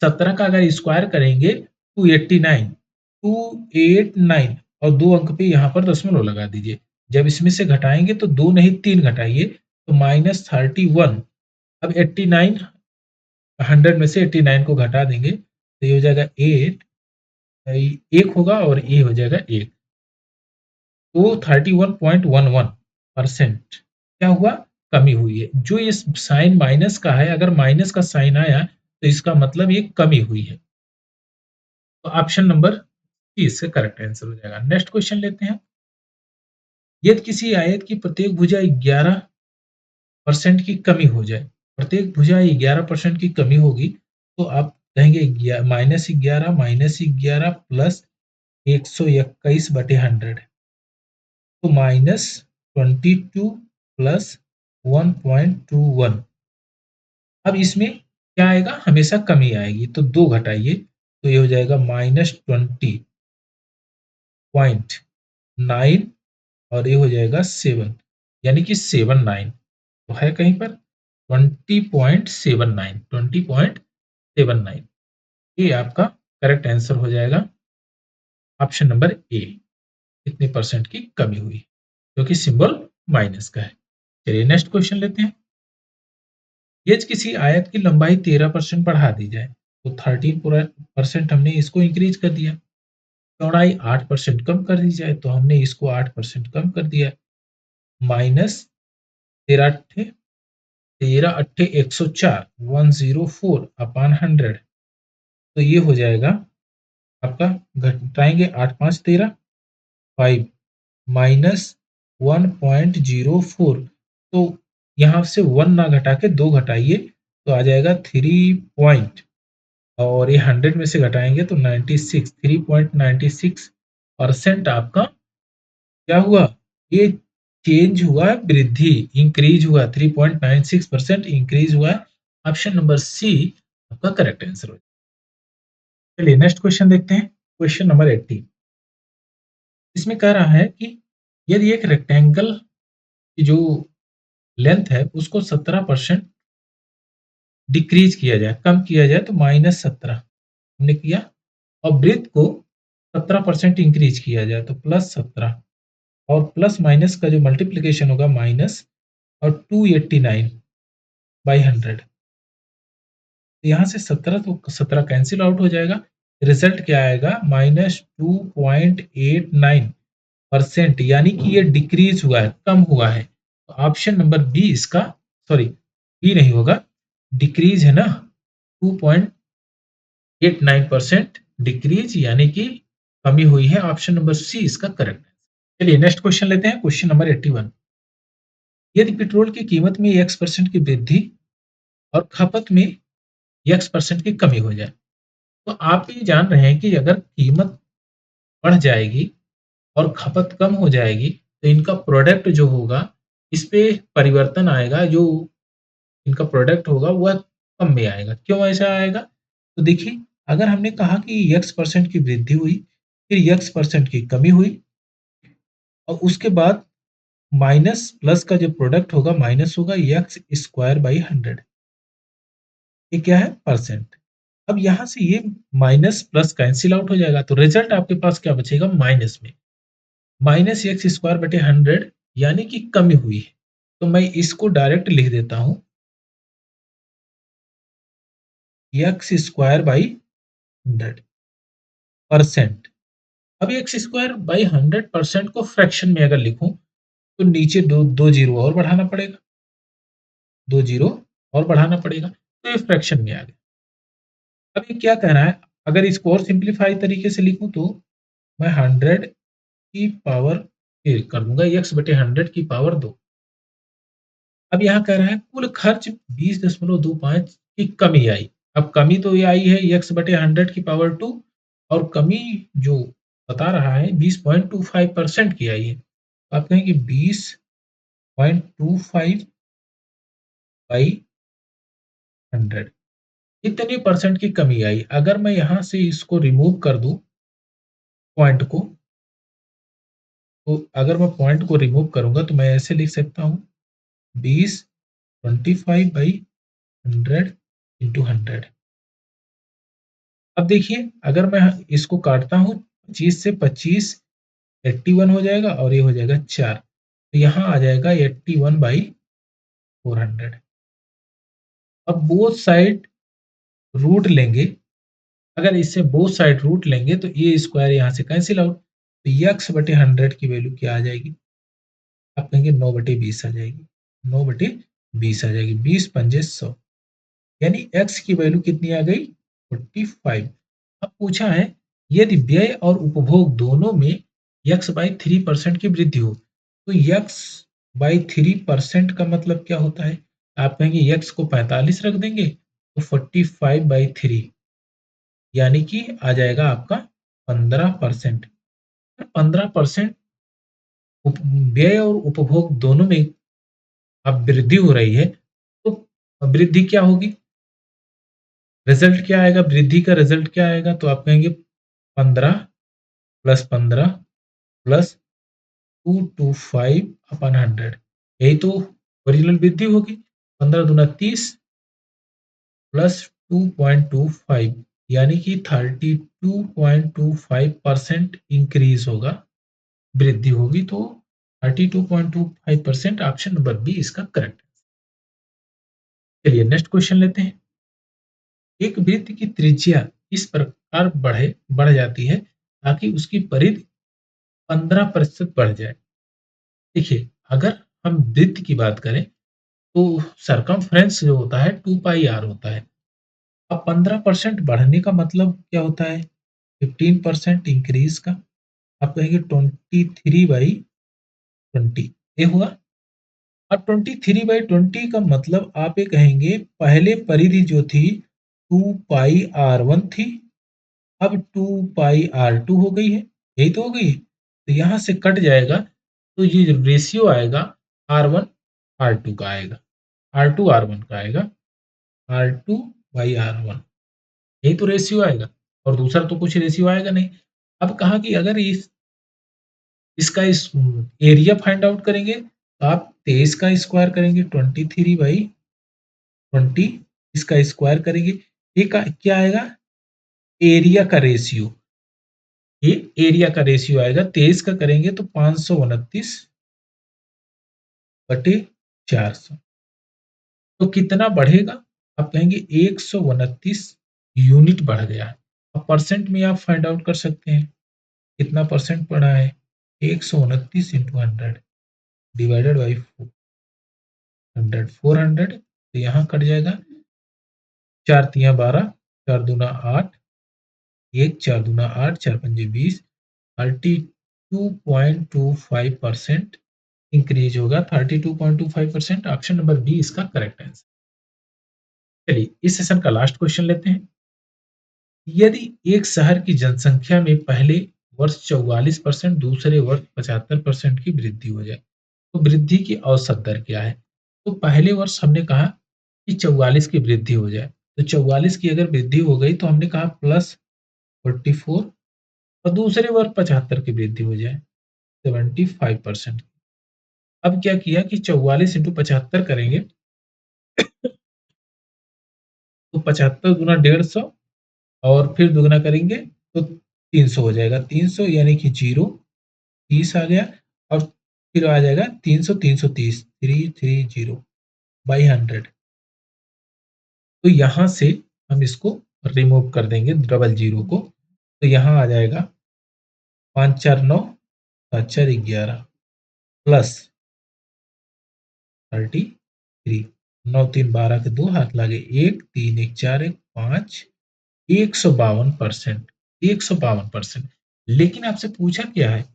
17 का अगर स्क्वायर करेंगे 289, 289 और 2 अंक पे यहाँ पर दशमलव लगा दीजिए। जब इसमें से घटाएंगे तो 2 नहीं 3 घटाइए तो माइनस 31। अब 89 100 में से 89 को घटा देंगे तो ये हो जाएगा 8, एक होगा और ये हो जाएगा 1, तो 31.11% क्या हुआ, कमी हुई है। जो ये साइन माइनस का है, अगर माइनस का साइन आया तो इसका मतलब ये कमी हुई है। तो ऑप्शन नंबर सी इसका करेक्ट आंसर हो जाएगा। नेक्स्ट क्वेश्चन लेते हैं। यदि किसी आयत की प्रत्येक भुजा 11% की कमी हो जाए, प्रत्येक भुजा 11% की कमी होगी, तो आप कहेंगे -11 प्लस 121 बटे 100, तो -22 प्लस 1.21। अब इसमें क्या आएगा, हमेशा कमी आएगी, तो 2 घटाइए तो ये हो जाएगा -20.9 और ये हो जाएगा 7, यानी कि 79 तो है कहीं पर 20.79, 20.79। ये आपका करेक्ट आंसर हो जाएगा ऑप्शन नंबर ए। कितनी परसेंट की कमी हुई, क्योंकि सिंबल माइनस का है। चलिए नेक्स्ट क्वेश्चन लेते हैं। यदि किसी आयत की लंबाई 13% बढ़ा दी जाए, तो 13% हमने इसको इंक्रीज कर दिया। चौड़ाई 8% कम कर दी जाए, तो हमने इसको 8% कम कर दिया। माइनस 13 104 104 अपॉन 100, तो ये हो जाएगा आपका, घटाएंगे 8 5 13 5 माइनस 1.04, तो यहाँ से 1 ना घटा के 2 घटाइए तो आ जाएगा 3 पॉइंट, और ये 100 में से घटाएंगे तो 96, 3.96% आपका क्या हुआ, ये चेंज हुआ है, वृद्धि इंक्रीज हुआ, 3.96% इंक्रीज हुआ है। ऑप्शन नंबर सी आपका करेक्ट आंसर हो। चलिए नेक्स्ट क्वेश्चन देखते हैं। Question number 80। इसमें कह रहा है कि यदि एक रेक्टेंगल की जो लेंथ है उसको 17% डिक्रीज किया जाए, कम किया जाए, तो -17 हमने किया, और ब्रेथ को 17% इंक्रीज किया जाए तो +17, और प्लस माइनस का जो मल्टीप्लीकेशन होगा माइनस, और 289 बाई 100, यहाँ से 17 तो 17 कैंसिल आउट हो जाएगा। रिजल्ट क्या आएगा, -2.89%, यानी कि ये डिक्रीज हुआ है, कम हुआ है। तो ऑप्शन नंबर बी इसका, सॉरी बी नहीं होगा, डिक्रीज है ना, 2.89% डिक्रीज, यानी कि कमी हुई है। ऑप्शन नंबर सी इसका करेक्ट है। चलिए नेक्स्ट क्वेश्चन लेते हैं। Question number 81। यदि पेट्रोल की कीमत में x% की वृद्धि और खपत में x% की कमी हो जाए, तो आप ये जान रहे हैं कि अगर कीमत बढ़ जाएगी और खपत कम हो जाएगी, तो इनका प्रोडक्ट जो होगा इस पे परिवर्तन आएगा, जो इनका प्रोडक्ट होगा वह कम में आएगा। क्यों ऐसा आएगा, तो देखिए अगर हमने कहा कि x% की वृद्धि हुई, फिर x% की कमी हुई, और उसके बाद माइनस प्लस का जो प्रोडक्ट होगा माइनस होगा एक्स स्क्वायर बाई 100, ये क्या है, परसेंट। अब यहां से ये माइनस प्लस कैंसिल आउट हो जाएगा, तो रिजल्ट आपके पास क्या बचेगा, माइनस में, माइनस एक्स स्क्वायर बटे 100, यानी कि कमी हुई है। तो मैं इसको डायरेक्ट लिख देता हूं, एक्स स्क्वायर बाई 100 परसेंट। अब एक्स स्क्वायर बाई 100% को फ्रैक्शन में अगर लिखूं, तो नीचे दो जीरो और बढ़ाना पड़ेगा, 2 जीरो और बढ़ाना पड़ेगा, तो ये फ्रैक्शन में आ गया। अब ये क्या कह रहा है, अगर इसको और सिंप्लीफाई तरीके से लिखूं, तो मैं 100 की पावर फिर कर दूंगा x बटे 100 की पावर 2। अब यहाँ कह रहा है कुल खर्च 20.25 की कमी आई। अब कमी तो ये आई है x बटे 100 की पावर 2 और कमी जो बता रहा है 20.25% की आई है। तो आप कहेंगे 20.25 बाई 100 कितने परसेंट की कमी आई। अगर मैं यहाँ से इसको रिमूव कर दूं पॉइंट को, तो अगर मैं पॉइंट को रिमूव करूंगा तो मैं ऐसे लिख सकता हूँ 20.25 बाई 100 इंटू 100। अब देखिए अगर मैं इसको काटता हूँ 25 से 25 81 हो जाएगा और ये हो जाएगा 4, तो यहाँ आ जाएगा 81 बाई 400। अब बोथ साइड रूट लेंगे, अगर इससे बोथ साइड रूट लेंगे तो ये स्क्वायर यहाँ से कैंसिल आउट, तो यक्स बटे 100 की वैल्यू क्या आ जाएगी, आप कहेंगे 9 बटे 20 आ जाएगी। 9 बटे 20 आ जाएगी, 20 पंजे 100, यानी x की वैल्यू कितनी आ गई 45। अब पूछा है यदि व्यय और उपभोग दोनों में x बाई 3% की वृद्धि हो, तो x बाई 3% का मतलब क्या होता है। आप कहेंगे x को 45 रख देंगे तो 45 बाई 3 यानी कि आ जाएगा आपका 15%। 15% व्यय और उपभोग दोनों में अब वृद्धि हो रही है, तो वृद्धि क्या होगी, रिजल्ट क्या आएगा, वृद्धि का रिजल्ट क्या आएगा, तो आप कहेंगे 15 प्लस 15 प्लस 225 अपन 100, यही तो ओरिजिनल वृद्धि होगी। 15 दूना 30 प्लस 2.25 यानी कि 32.25% इंक्रीज होगा, वृद्धि होगी। तो 32.25% ऑप्शन नंबर बी इसका करेक्ट है। चलिए नेक्स्ट क्वेश्चन लेते हैं। एक वृत्त की त्रिज्या इस प्रकार बढ़ जाती है ताकि उसकी परिधि 15% बढ़ जाए। देखिए अगर हम वृत्त की बात करें तो सरकमफ्रेंस जो होता है 2 पाई r होता है। अब 15% बढ़ने का मतलब क्या होता है, 15% इंक्रीज का, आप कहेंगे 23/20 ये हुआ। अब 23/20 का मतलब आप ये कहेंगे पहले परिधि जो थी 2 पाई r1 थी, अब 2 पाई r2 हो गई है, यही तो हो गई है। तो यहाँ से कट जाएगा तो ये जो रेशियो आएगा R1 R2 का आएगा, R2 R1 का आएगा, R2/R1 यही तो रेशियो आएगा, और दूसरा तो कुछ रेशियो आएगा नहीं। अब कहा कि अगर इसका इस एरिया फाइंड आउट करेंगे तो आप 23 का स्क्वायर करेंगे 23/20, इसका स्क्वायर करेंगे, ये क्या आएगा, एरिया का रेशियो, ये एरिया का रेशियो आएगा। 23 का करेंगे तो 529/400, तो कितना बढ़ेगा, आप कहेंगे 129 यूनिट बढ़ गया है। अब परसेंट में आप फाइंड आउट कर सकते हैं कितना परसेंट बढ़ा है, 129 इंटू 100 डिवाइडेड बाई 400, तो यहाँ कट जाएगा 4×3 = 12, 4×2 = 8, 1 4×2 = 8, 4×5 = 20, 32.25% इंक्रीज होगा। 32.25% ऑप्शन नंबर बी इसका करेक्ट आंसर। चलिए इस सेशन का लास्ट क्वेश्चन लेते हैं। यदि एक शहर की जनसंख्या में पहले वर्ष 44%, दूसरे वर्ष 75% की वृद्धि हो जाए तो वृद्धि की औसत दर क्या है। तो पहले वर्ष हमने कहा कि 44 की वृद्धि हो जाए, तो 44 की अगर वृद्धि हो गई तो हमने कहा +44, और दूसरे वर्ष 75 की वृद्धि हो जाए 75%। अब क्या किया कि 44 इंटू 75 करेंगे तो 75 गुना 150 और फिर दुगना करेंगे तो 300 हो जाएगा, 300 यानी कि 0 30 आ गया, और फिर आ जाएगा 300 330 330/100। तो यहाँ से हम इसको रिमूव कर देंगे डबल जीरो को, तो यहाँ आ जाएगा 5 4 9 7 4 11 प्लस 33, 9 3 12 के 2 हाथ लागे 1 3 1 4 1 5, 152%, 152%। लेकिन आपसे पूछा क्या है,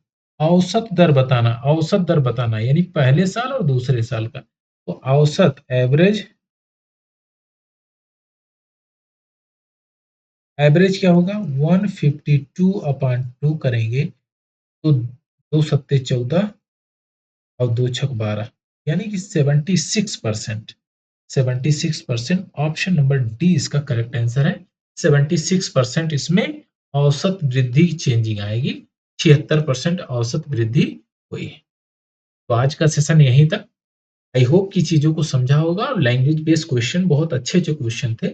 औसत दर बताना, औसत दर बताना यानी पहले साल और दूसरे साल का। तो औसत एवरेज क्या होगा 152 अपॉन 2 करेंगे तो 2 सत्ते 14 और 2 छक 12 यानी कि 76%। 76% ऑप्शन नंबर डी इसका करेक्ट आंसर है। 76% इसमें औसत वृद्धि चेंजिंग आएगी, 76% औसत वृद्धि हुई है। तो आज का सेशन यहीं तक। आई होप कि चीजों को समझा होगा और लैंग्वेज बेस्ड क्वेश्चन बहुत अच्छे अच्छे क्वेश्चन थे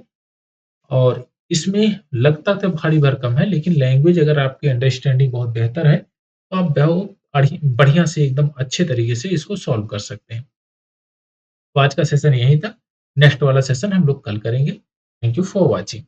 और इसमें लगता तो भारी भरकम है लेकिन लैंग्वेज अगर आपकी अंडरस्टैंडिंग बहुत बेहतर है तो आप बहुत बढ़िया से एकदम अच्छे तरीके से इसको सॉल्व कर सकते हैं। तो आज का सेशन यहीं तक। नेक्स्ट वाला सेशन हम लोग कल करेंगे। Thank you for watching.